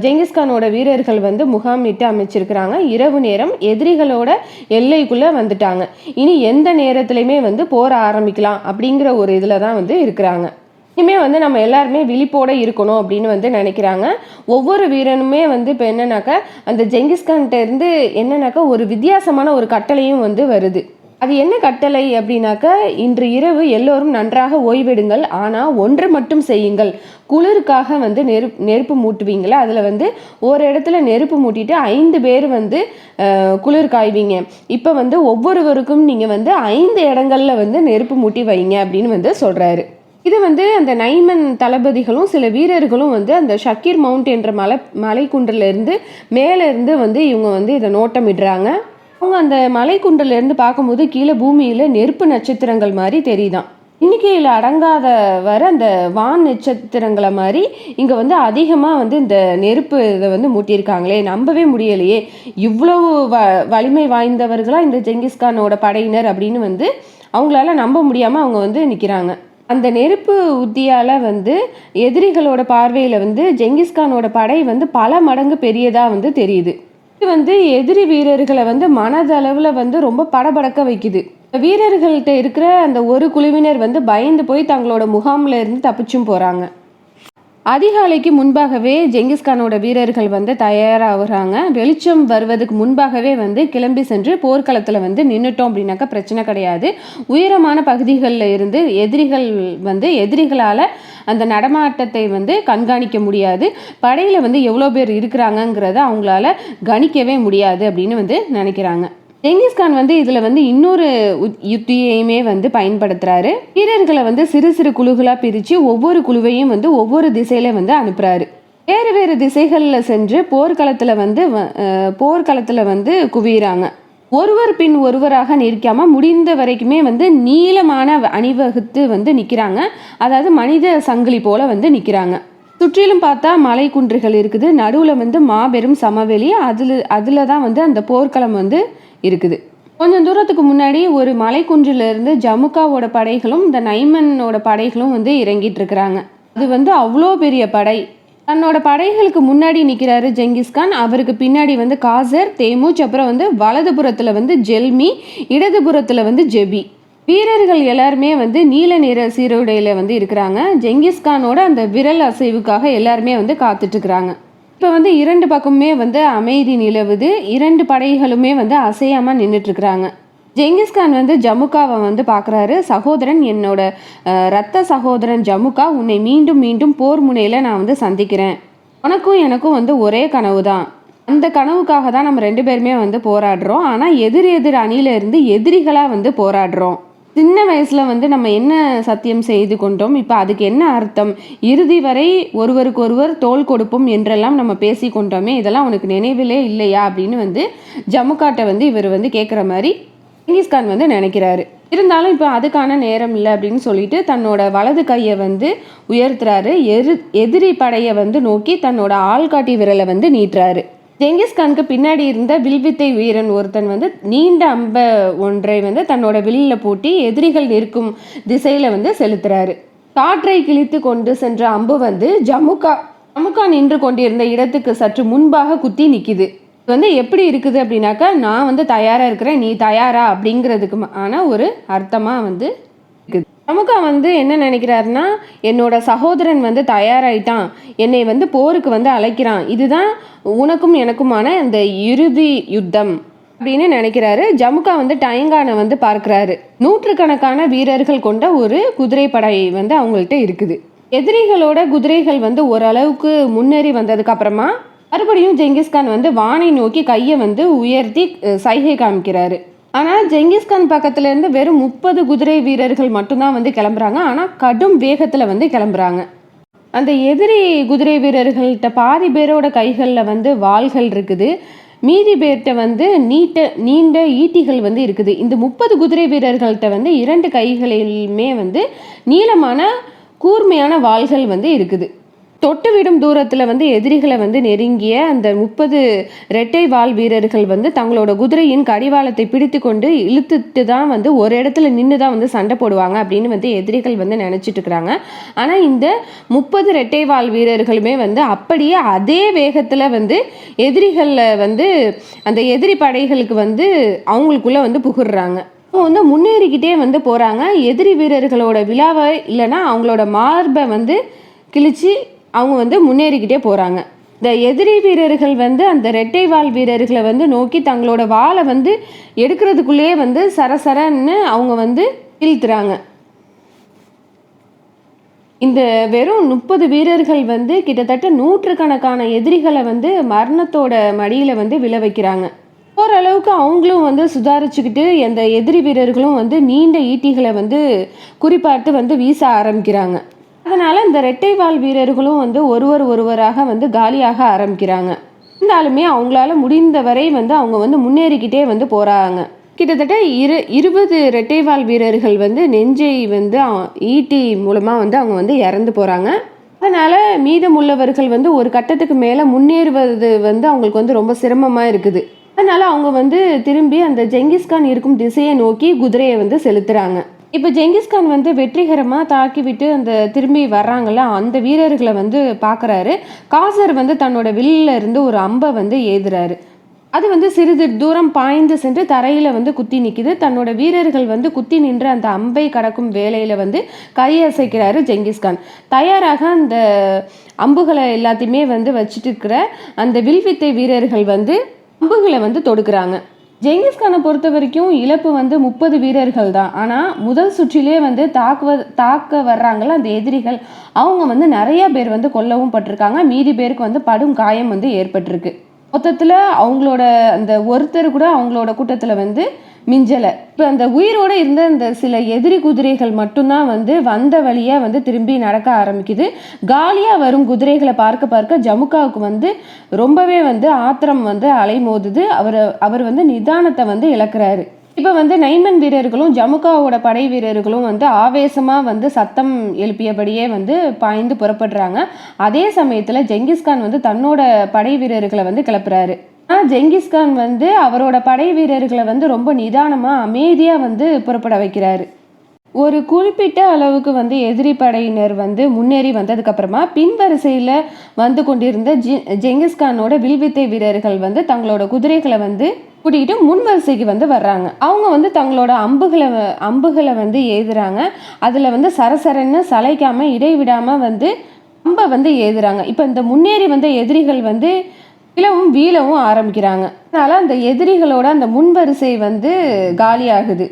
ஜெங்கிஸ்கானோட வீரர்கள் வந்து முகாமிட்டு அமைச்சிருக்கிறாங்க. இரவு நேரம் எதிரிகளோட எல்லைக்குள்ளே வந்துட்டாங்க. இனி எந்த நேரத்துலையுமே வந்து போற ஆரம்பிக்கலாம் அப்படிங்கிற ஒரு இதில் தான் வந்து இருக்கிறாங்க. இனிமேல் வந்து நம்ம எல்லாருமே விழிப்போடு இருக்கணும் அப்படின்னு வந்து நினைக்கிறாங்க. ஒவ்வொரு வீரனுமே வந்து இப்போ என்னன்னாக்கா அந்த ஜெங்கிஸ்கான்கிட்ட இருந்து என்னன்னாக்கா ஒரு வித்தியாசமான ஒரு கட்டளையும் வந்து வருது. அது என்ன கட்டளை அப்படின்னாக்கா, இன்று இரவு எல்லோரும் நன்றாக ஓய்வெடுங்கள், ஆனால் ஒன்று மட்டும் செய்யுங்கள். குளிருக்காக வந்து நெருப்பு மூட்டுவீங்களா, அதில் வந்து ஒரு இடத்துல நெருப்பு மூட்டிட்டு 5 பேர் வந்து குளிர் காய்வீங்க. இப்போ வந்து ஒவ்வொருவருக்கும் நீங்கள் வந்து 5 இடங்கள்ல வந்து நெருப்பு மூட்டி வைங்க அப்படின்னு வந்து சொல்கிறாரு. இது வந்து அந்த நைமன் தளபதிகளும் சில வீரர்களும் வந்து அந்த ஷக்கீர் மவுண்ட் என்ற மலைக்குன்றிலிருந்து மேலே இருந்து வந்து இவங்க வந்து இதை நோட்டமிடுறாங்க. அவங்க அந்த மலைக்குன்றிலிருந்து பார்க்கும்போது கீழே பூமியில் நெருப்பு நட்சத்திரங்கள் மாதிரி தெரியுதான். எண்ணிக்கையில் அடங்காத வர அந்த வான் நட்சத்திரங்களை மாதிரி இங்கே வந்து அதிகமாக வந்து இந்த நெருப்பு இதை வந்து மூட்டியிருக்காங்களே, நம்பவே முடியலையே, இவ்வளவு வலிமை வாய்ந்தவர்களாக இந்த ஜெங்கிஸ்கானோட படையினர் அப்படின்னு வந்து அவங்களால நம்ப முடியாமல் அவங்க வந்து நிற்கிறாங்க. அந்த நெருப்பு உத்தியால் வந்து எதிரிகளோட பார்வையில் வந்து ஜெங்கிஸ்கானோட படை வந்து பல மடங்கு பெரியதாக வந்து தெரியுது. இது வந்து எதிரி வீரர்களை வந்து மனதளவில் வந்து ரொம்ப படபடக்க வைக்குது. வீரர்கள்ட்ட இருக்கிற அந்த ஒரு குழுவினர் வந்து பயந்து போய் தங்களோட முகாமில் இருந்து தப்பிச்சும் போகிறாங்க. அதிகாலைக்கு முன்பாகவே ஜெங்கிஸ்கானோட வீரர்கள் வந்து தயாராகிறாங்க. வெளிச்சம் வருவதுக்கு முன்பாகவே வந்து கிளம்பி சென்று போர்க்களத்தில் வந்து நின்றுட்டோம் அப்படின்னாக்கா பிரச்சனை கிடையாது. உயரமான பகுதிகளில் இருந்து எதிரிகளால் அந்த நடமாட்டத்தை வந்து கண்காணிக்க முடியாது. படையில் வந்து எவ்வளோ பேர் இருக்கிறாங்கங்கிறத அவங்களால கணிக்கவே முடியாது அப்படின்னு வந்து நினைக்கிறாங்க. ஜெங்கிஸ்கான் வந்து இதில் வந்து இன்னொரு யுத்தியையுமே வந்து பயன்படுத்துகிறாரு. வீரர்களை வந்து சிறு சிறு குழுக்களாக பிரித்து ஒவ்வொரு குழுவையும் வந்து ஒவ்வொரு திசையில் வந்து அனுப்புகிறாரு. வேறு வேறு திசைகளில் சென்று போர்க்களத்தில் வந்து குவிகிறாங்க. ஒருவர் பின் ஒருவராக நிற்காம முடிந்த வரைக்குமே வந்து நீளமான அணிவகுத்து வந்து நிற்கிறாங்க. அதாவது மனித சங்கிலி போல வந்து நிற்கிறாங்க. சுற்றிலும் பார்த்தா மலை குன்றுகள் இருக்குது, நடுவில் வந்து மாபெரும் சமவெளி, அதில் தான் வந்து அந்த போர்க்களம் வந்து இருக்குது. கொஞ்சம் தூரத்துக்கு முன்னாடி ஒரு மலை குன்றிலிருந்து ஜமுகாவோட படைகளும் இந்த நைமனோட படைகளும் வந்து இறங்கிட்டு இருக்கிறாங்க. அது வந்து அவ்வளோ பெரிய படை. தன்னோட படைகளுக்கு முன்னாடி நிற்கிறாரு ஜெங்கிஸ்கான், அவருக்கு பின்னாடி வந்து காசர், தேமுஜ், அப்புறம் வந்து வலதுபுறத்தில் வந்து ஜெல்மி, இடதுபுறத்தில் வந்து ஜெபி. வீரர்கள் எல்லாருமே வந்து நீல நிற சீருடையில் வந்து இருக்கிறாங்க. ஜெங்கிஸ்கானோட அந்த விரல் அசைவுக்காக எல்லாருமே வந்து காத்துட்டு இருக்கிறாங்க. இப்போ வந்து 2 பக்கமுமே வந்து அமைதி நிலவுது. 2 படைகளுமே வந்து அசையாமல் நின்றுட்டுருக்குறாங்க. ஜெங்கிஸ்கான் வந்து ஜமுகாவை வந்து பார்க்குறாரு. சகோதரன், என்னோட இரத்த சகோதரன் ஜமுகா, உன்னை மீண்டும் மீண்டும் போர் முனையில் நான் வந்து சந்திக்கிறேன். உனக்கும் எனக்கும் வந்து ஒரே கனவு தான். அந்த கனவுக்காக தான் நம்ம 2 பேருமே வந்து போராடுறோம். ஆனால் எதிர் அணியில இருந்து எதிரிகளாக வந்து போராடுறோம். சின்ன வயசில் வந்து நம்ம என்ன சத்தியம் செய்து கொண்டோம், இப்போ அதுக்கு என்ன அர்த்தம், இறுதி வரை ஒருவருக்கொருவர் தோள் கொடுப்போம் என்றெல்லாம் நம்ம பேசி கொண்டோமே, இதெல்லாம் உனக்கு நினைவிலே இல்லையா அப்படின்னு வந்து ஜமுகாட்டை வந்து இவர் வந்து கேட்குற மாதிரி ஜெங்கிஸ்கான் வந்து நினைக்கிறாரு. இருந்தாலும் இப்போ அதுக்கான நேரம் இல்லை அப்படின்னு சொல்லிட்டு தன்னோட வலது கையை வந்து உயர்த்துறாரு. எதிரி படையை வந்து நோக்கி தன்னோட ஆள்காட்டி விரலை வந்து நீட்டுறாரு. ஜெங்கிஸ்கானுக்கு பின்னாடி இருந்த வில்வித்தை வீரன் ஒருத்தன் வந்து நீண்ட அம்பை ஒன்றை வந்து தன்னோட வில்லில் பூட்டி எதிரிகள் இருக்கும் திசையில வந்து செலுத்துறாரு. காற்றை கிழித்து கொண்டு சென்ற அம்பு வந்து ஜமுக்கா நின்று கொண்டிருந்த இடத்துக்கு சற்று முன்பாக குத்தி நிக்குது. இது வந்து எப்படி இருக்குது அப்படின்னாக்கா, நான் வந்து தயாரா இருக்கிறேன், நீ தயாரா அப்படிங்கிறதுக்கு ஆன ஒரு அர்த்தமா வந்து இருக்குது. ஜமுக்கா வந்து என்ன நினைக்கிறாருன்னா, என்னோட சகோதரன் வந்து தயாராயிட்டான், என்னை வந்து போருக்கு வந்து அழைக்கிறான், இதுதான் உனக்கும் எனக்குமான இந்த இறுதி யுத்தம் அப்படின்னு நினைக்கிறாரு. ஜமுக்கா வந்து டயங்கானை வந்து பார்க்கிறாரு. நூற்றுக்கணக்கான வீரர்கள் கொண்ட ஒரு குதிரைப்படை வந்து அவங்கள்ட்ட இருக்குது. எதிரிகளோட குதிரைகள் வந்து ஓரளவுக்கு முன்னேறி வந்ததுக்கு அப்புறமா மறுபடியும் ஜெங்கிஸ்கான் வந்து வானை நோக்கி கையை வந்து உயர்த்தி சைகை காமிக்கிறாரு. ஆனால் ஜெங்கிஸ்கான் பக்கத்துல இருந்து வெறும் 30 குதிரை வீரர்கள் மட்டும்தான் வந்து கிளம்புறாங்க. ஆனால் கடும் வேகத்தில் வந்து கிளம்புறாங்க. அந்த எதிரி குதிரை வீரர்கள்ட்ட பாதி பேரோட கைகளில் வந்து வாள்கள் இருக்குது, மீதி பேர்கிட்ட வந்து நீண்ட ஈட்டிகள் வந்து இருக்குது. இந்த 30 குதிரை வீரர்கள்ட்ட வந்து 2 கைகளிலுமே வந்து நீளமான கூர்மையான வாள்கள் வந்து இருக்குது. தொட்டுவிடும் தூரத்தில் வந்து எதிரிகளை வந்து நெருங்கிய அந்த 30 இரட்டை வாள் வீரர்கள் வந்து தங்களோட குதிரையின் கடிவாளத்தை பிடித்து கொண்டு இழுத்துட்டு தான் வந்து ஒரு இடத்துல நின்று தான் வந்து சண்டை போடுவாங்க அப்படின்னு வந்து எதிரிகள் வந்து நினச்சிட்டு இருக்கிறாங்க. ஆனால் இந்த 30 இரட்டை வாள் வீரர்களுமே வந்து அப்படியே அதே வேகத்தில் வந்து எதிரிகளில் வந்து அந்த எதிரி படைகளுக்கு வந்து அவங்களுக்குள்ள வந்து புகுடுறாங்க. அவங்க வந்து முன்னேறிக்கிட்டே வந்து போகிறாங்க. எதிரி வீரர்களோட விழாவை இல்லைன்னா அவங்களோட மார்பை வந்து கிழிச்சு அவங்க வந்து முன்னேறிக்கிட்டே போகிறாங்க. இந்த எதிரி வீரர்கள் வந்து அந்த இரட்டை வாள் வீரர்களை வந்து நோக்கி தங்களோட வாளை வந்து எடுக்கிறதுக்குள்ளேயே வந்து சரசரன்னு அவங்க வந்து இழுத்துறாங்க. இந்த வெறும் 30 வீரர்கள் வந்து கிட்டத்தட்ட நூற்றுக்கணக்கான எதிரிகளை வந்து மரணத்தோட மடியில் வந்து விழ வைக்கிறாங்க. ஓரளவுக்கு அவங்களும் வந்து சுதாரிச்சுக்கிட்டு அந்த எதிரி வீரர்களும் வந்து நீண்ட ஈட்டிகளை வந்து குறிப்பார்த்து வந்து வீச ஆரம்பிக்கிறாங்க. அதனால் இந்த இரட்டை வாள் வீரர்களும் வந்து ஒருவராக வந்து காலியாக ஆரம்பிக்கிறாங்க. இருந்தாலுமே அவங்களால முடிந்த வரை வந்து அவங்க வந்து முன்னேறிக்கிட்டே வந்து போகிறாங்க. கிட்டத்தட்ட 20 இரட்டை வாள் வீரர்கள் வந்து நெஞ்சை வந்து ஈட்டி மூலமாக வந்து அவங்க வந்து இறந்து போகிறாங்க. அதனால் மீதமுள்ளவர்கள் வந்து ஒரு கட்டத்துக்கு மேலே முன்னேறுவது வந்து அவங்களுக்கு வந்து ரொம்ப சிரமமாக இருக்குது. அதனால் அவங்க வந்து திரும்பி அந்த ஜெங்கிஸ்கான் இருக்கும் திசையை நோக்கி குதிரையை வந்து செலுத்துகிறாங்க. இப்போ ஜெங்கிஸ்கான் வந்து வெற்றிகரமாக தாக்கிவிட்டு அந்த திரும்பி வர்றாங்கல்ல, அந்த வீரர்களை வந்து பார்க்குறாரு. காசர் வந்து தன்னோட வில்லில் இருந்து ஒரு அம்பை வந்து ஏதுறாரு. அது வந்து சிறிது தூரம் பாய்ந்து சென்று தரையில் வந்து குத்தி நிற்கிது. தன்னோட வீரர்கள் வந்து குத்தி நின்று அந்த அம்பை கடக்கும் வேலையில் வந்து கையசைக்கிறாரு ஜெங்கிஸ்கான். தயாராக அந்த அம்புகளை எல்லாத்தையுமே வந்து வச்சுட்டு இருக்கிற அந்த வில்வித்தை வீரர்கள் வந்து அம்புகளை வந்து தொடுக்கிறாங்க. ஜெங்கிஸ்கானை பொறுத்த வரைக்கும் இழப்பு வந்து 30 வீரர்கள் தான். ஆனால் முதல் சுற்றிலே வந்து தாக்க வர்றாங்கள அந்த எதிரிகள், அவங்க வந்து நிறைய பேர் வந்து கொல்லவும் பட்டிருக்காங்க. மீதி பேருக்கு வந்து படும் காயம் வந்து ஏற்பட்டிருக்கு. மொத்தத்தில் அவங்களோட அந்த ஒருத்தர் கூட அவங்களோட கூட்டத்தில் வந்து மிஞ்சலை. இப்போ அந்த உயிரோடு இருந்த அந்த சில எதிரி குதிரைகள் மட்டும்தான் வந்து வந்த வழியாக வந்து திரும்பி நடக்க ஆரம்பிக்குது. காலியாக வரும் குதிரைகளை பார்க்க ஜமுக்காவுக்கு வந்து ரொம்பவே வந்து ஆத்திரம் வந்து அலைமோதுது. அவர் வந்து நிதானத்தை வந்து இழக்கிறாரு. இப்போ வந்து நைமன் வீரர்களும் ஜமுக்காவோட படை வீரர்களும் வந்து ஆவேசமாக வந்து சத்தம் எழுப்பியபடியே வந்து பாய்ந்து புறப்படுறாங்க. அதே சமயத்தில் ஜெங்கிஸ்கான் வந்து தன்னோட படை வீரர்களை வந்து கிளப்புறாரு. ஜெங்கிஸ்கான் வந்து அவரோட படை வீரர்களை வந்து ரொம்ப நிதானமாக அமைதியாக வந்து புறப்பட வைக்கிறாரு. ஒரு குறிப்பிட்ட அளவுக்கு வந்து எதிரி படையினர் வந்து முன்னேறி வந்ததுக்கப்புறமா பின்வரிசையில் வந்து கொண்டிருந்த ஜெங்கிஸ்கானோட வில்வித்தை வீரர்கள் வந்து தங்களோட குதிரைகளை வந்து கூட்டிகிட்டு முன்வரிசைக்கு வந்து வர்றாங்க. அவங்க வந்து தங்களோட அம்புகளை வந்து ஏதுறாங்க. அதில் வந்து சரசரன்னு சளைக்காமல் இடைவிடாமல் வந்து அம்பை வந்து ஏதுறாங்க. இப்போ இந்த முன்னேறி வந்த எதிரிகள் வந்து வீழவும் ஆரம்பிக்கிறாங்க. அதனால் அந்த எதிரிகளோட அந்த முன்வரிசை வந்து காலியாகுது.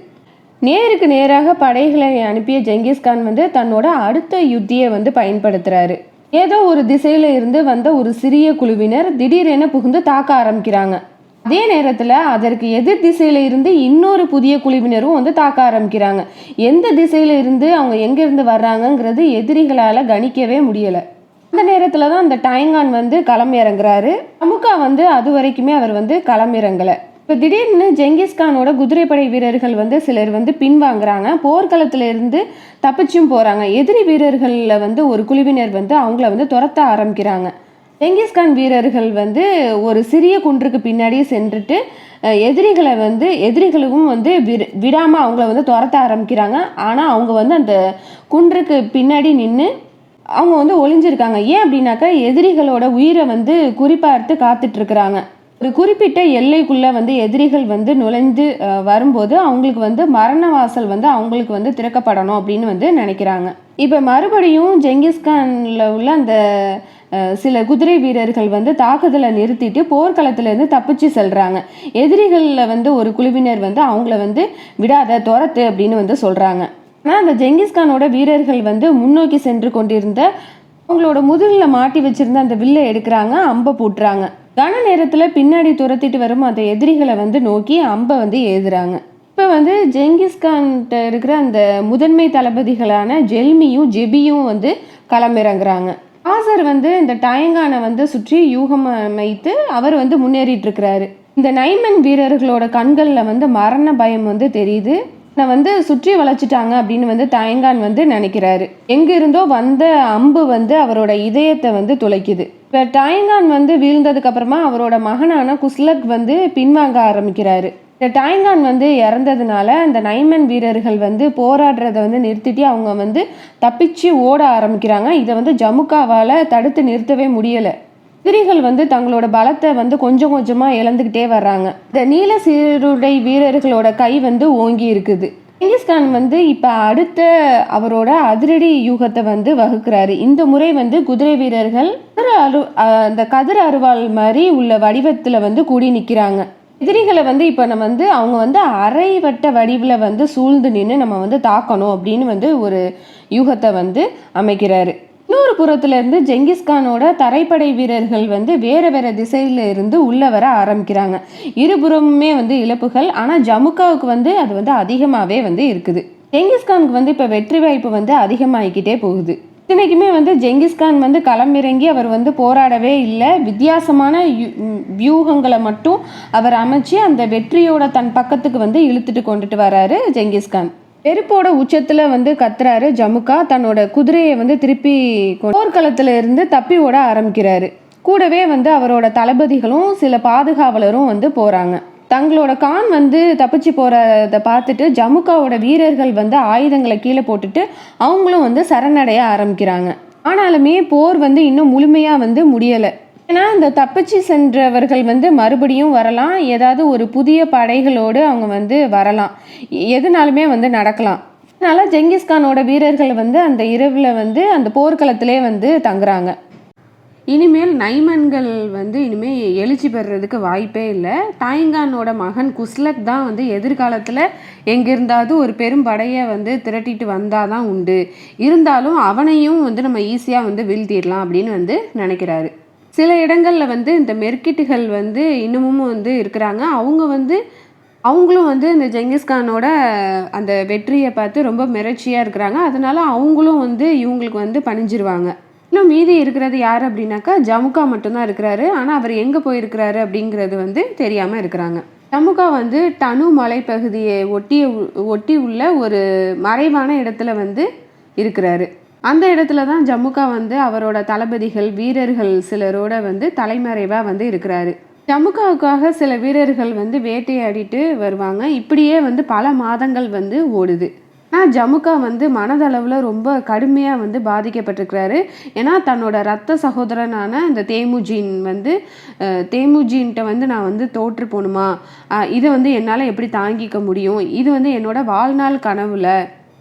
நேருக்கு நேராக படைகளை அனுப்பிய ஜெங்கிஸ்கான் வந்து தன்னோட அடுத்த யுத்தியை வந்து பயன்படுத்துகிறாரு. ஏதோ ஒரு திசையில இருந்து வந்த ஒரு சிறிய குழுவினர் திடீரென புகுந்து தாக்க ஆரம்பிக்கிறாங்க. அதே நேரத்தில் அதற்கு எதிர் திசையில இருந்து இன்னொரு புதிய குழுவினரும் வந்து தாக்க ஆரம்பிக்கிறாங்க. எந்த திசையில இருந்து அவங்க எங்கேருந்து வர்றாங்கங்கிறது எதிரிகளால் கணிக்கவே முடியலை. அந்த நேரத்தில் தான் அந்த டயங்கான் வந்து களம் இறங்குறாரு. ஜமுக்கா வந்து அது வரைக்குமே அவர் வந்து களம் இறங்கலை. இப்போ திடீர்னு ஜெங்கிஸ்கானோட குதிரைப்படை வீரர்கள் வந்து சிலர் வந்து பின்வாங்குறாங்க. போர்க்களத்தில் இருந்து தப்பிச்சும் போகிறாங்க. எதிரி வீரர்களில் வந்து ஒரு குழுவினர் வந்து அவங்கள வந்து துரத்த ஆரம்பிக்கிறாங்க. செங்கிஸ்கான் வீரர்கள் வந்து ஒரு சிறிய குன்றுக்கு பின்னாடி சென்றுட்டு எதிரிகளும் வந்து விடாமல் அவங்கள வந்து துரத்த ஆரம்பிக்கிறாங்க. ஆனால் அவங்க வந்து அந்த குன்றுக்கு பின்னாடி நின்று அவங்க வந்து ஒளிஞ்சிருக்காங்க. ஏன் அப்படின்னாக்கா எதிரிகளோட உயிரை வந்து குறிப்பார்த்து காத்துட்ருக்குறாங்க. ஒரு குறிப்பிட்ட எல்லைக்குள்ளே வந்து எதிரிகள் வந்து நுழைந்து வரும்போது அவங்களுக்கு வந்து மரண வாசல் வந்து அவங்களுக்கு வந்து திறக்கப்படணும் அப்படின்னு வந்து நினைக்கிறாங்க. இப்போ மறுபடியும் ஜெங்கிஸ்கானில் உள்ள அந்த சில குதிரை வீரர்கள் வந்து தாக்குதலை நிறுத்திட்டு போர்க்களத்திலேருந்து தப்பிச்சு செல்கிறாங்க. எதிரிகளில் வந்து ஒரு குழுவினர் வந்து அவங்கள வந்து விடாத துரத்து அப்படின்னு வந்து சொல்கிறாங்க. ஆனால் அந்த ஜெங்கிஸ்கானோட வீரர்கள் வந்து முன்னோக்கி சென்று கொண்டிருந்த அவங்களோட முதுகில் மாட்டி வச்சிருந்த அந்த வில்லை எடுக்கிறாங்க, அம்பை போட்டுறாங்க. கன நேரத்தில் பின்னாடி துரத்திட்டு வரும் அந்த எதிரிகளை வந்து நோக்கி அம்பை வந்து ஏதுறாங்க. இப்போ வந்து ஜெங்கிஸ்கான்கிட்ட இருக்கிற அந்த முதன்மை தளபதிகளான ஜெல்மியும் ஜெபியும் வந்து களமிறங்குறாங்க. ஆசர் வந்து இந்த டயங்கானை வந்து சுற்றி யூகம் அமைத்து அவர் வந்து முன்னேறிட்டு இருக்கிறாரு. இந்த நைமன் வீரர்களோட கண்களில் வந்து மரண பயம் வந்து தெரியுது. வந்து சுற்றி வளைச்சிட்டாங்க அப்படின்னு வந்து டயங்கான் வந்து நினைக்கிறாரு. எங்கிருந்தோ வந்த அம்பு வந்து அவரோட இதயத்தை வந்து துளைக்குது. இப்போ டயங்கான் வந்து வீழ்ந்ததுக்கு அப்புறமா அவரோட மகனான குஸ்லக் வந்து பின்வாங்க ஆரம்பிக்கிறாரு. இந்த டயங்கான் வந்து இறந்ததுனால அந்த நைமன் வீரர்கள் வந்து போராடுறத வந்து நிறுத்திட்டு அவங்க வந்து தப்பிச்சு ஓட ஆரம்பிக்கிறாங்க. இதை வந்து ஜமுக்காவால் தடுத்து நிறுத்தவே முடியலை. எதிரிகள் வந்து தங்களோட பலத்தை வந்து கொஞ்சம் கொஞ்சமாக இழந்துக்கிட்டே வர்றாங்க. இந்த நீல சீருடை வீரர்களோட கை வந்து ஓங்கி இருக்குது. செங்கிஸ்கான் வந்து இப்போ அடுத்த அவரோட அதிரடி யூகத்தை வந்து வகுக்கிறாரு. இந்த முறை வந்து குதிரை வீரர்கள் அந்த கதிர் அருவாள் மாதிரி உள்ள வடிவத்தில் வந்து கூடி நிற்கிறாங்க. எதிரிகளை வந்து இப்போ நம்ம வந்து அவங்க வந்து அரை வட்ட வடிவில் வந்து சூழ்ந்து நின்று நம்ம வந்து தாக்கணும் அப்படின்னு வந்து ஒரு யூகத்தை வந்து அமைக்கிறாரு. இன்னொரு புறத்துல இருந்து ஜெங்கிஸ்கானோட தரைப்படை வீரர்கள் வந்து வேற வேற திசையில இருந்து உள்ள வர ஆரம்பிக்கிறாங்க. இருபுறமுமே வந்து இழப்புகள், ஆனால் ஜமுக்காவுக்கு வந்து அது வந்து அதிகமாகவே வந்து இருக்குது. ஜெங்கிஸ்கானுக்கு வந்து இப்போ வெற்றி வாய்ப்பு வந்து அதிகமாகிக்கிட்டே போகுது. இன்றைக்குமே வந்து ஜெங்கிஸ்கான் வந்து களமிறங்கி அவர் வந்து போராடவே இல்லை. வித்தியாசமான வியூகங்களை மட்டும் அவர் அமைச்சு அந்த வெற்றியோட தன் பக்கத்துக்கு வந்து இழுத்துட்டு கொண்டுட்டு வராரு ஜெங்கிஸ்கான். வெறுப்போட உச்சத்துல வந்து கத்துறாரு ஜமுக்கா. தன்னோட குதிரையை வந்து திருப்பி போர்க்களத்துல இருந்து தப்பி ஓட ஆரம்பிக்கிறாரு. கூடவே வந்து அவரோட தளபதிகளும் சில பாதுகாவலரும் வந்து போறாங்க. தங்களோட கான் வந்து தப்பிச்சு போறத பார்த்துட்டு ஜமுக்காவோட வீரர்கள் வந்து ஆயுதங்களை கீழே போட்டுட்டு அவங்களும் வந்து சரணடைய ஆரம்பிக்கிறாங்க. ஆனாலுமே போர் வந்து இன்னும் முழுமையா வந்து முடியலை. ஏன்னா இந்த தப்பிச்சு சென்றவர்கள் வந்து மறுபடியும் வரலாம், ஏதாவது ஒரு புதிய படைகளோடு அவங்க வந்து வரலாம், எதுனாலுமே வந்து நடக்கலாம். அதனால ஜெங்கிஸ்கானோட வீரர்கள் வந்து அந்த இரவில் வந்து அந்த போர்க்களத்திலே வந்து தங்குறாங்க. இனிமேல் நைமன்கள் வந்து இனிமேல் எழுச்சி பெறுறதுக்கு வாய்ப்பே இல்லை. டாயங்கானோட மகன் குஸ்லக் தான் வந்து எதிர்காலத்தில் எங்கிருந்தாவது ஒரு பெரும் படையை வந்து திரட்டிட்டு வந்தால் தான் உண்டு. இருந்தாலும் அவனையும் வந்து நம்ம ஈஸியாக வந்து வீழ்த்திடலாம் அப்படின்னு வந்து நினைக்கிறாரு. சில இடங்களில் வந்து இந்த மெர்கிட்டுகள் வந்து இன்னமும் வந்து இருக்கிறாங்க. அவங்களும் வந்து இந்த ஜெங்கிஸ்கானோட அந்த வெற்றியை பார்த்து ரொம்ப மிரட்சியாக இருக்கிறாங்க. அதனால அவங்களும் வந்து இவங்களுக்கு வந்து பணிஞ்சிருவாங்க. இன்னும் மீதி இருக்கிறது யார் அப்படின்னாக்கா ஜமுக்கா மட்டும்தான் இருக்கிறாரு. ஆனால் அவர் எங்கே போயிருக்கிறாரு அப்படிங்கிறது வந்து தெரியாமல் இருக்கிறாங்க. ஜமுக்கா வந்து டனு மலைப்பகுதியை ஒட்டி உள்ள ஒரு மறைவான இடத்துல வந்து இருக்கிறாரு. அந்த இடத்துல தான் ஜமுக்கா வந்து அவரோட தளபதிகள் வீரர்கள் சிலரோட வந்து தலைமறைவாக வந்து இருக்கிறாரு. ஜமுக்காவுக்காக சில வீரர்கள் வந்து வேட்டையாடிட்டு வருவாங்க. இப்படியே வந்து பல மாதங்கள் வந்து ஓடுது. ஆனால் ஜமுக்கா வந்து மனதளவில் ரொம்ப கடுமையாக வந்து பாதிக்கப்பட்டிருக்கிறாரு. ஏன்னா தன்னோட ரத்த சகோதரனான இந்த தேமுஜின்கிட்ட வந்து நான் வந்து தோற்று போகணுமா, இதை வந்து என்னால் எப்படி தாங்கிக்க முடியும், இது வந்து என்னோட வாழ்நாள் கனவுல,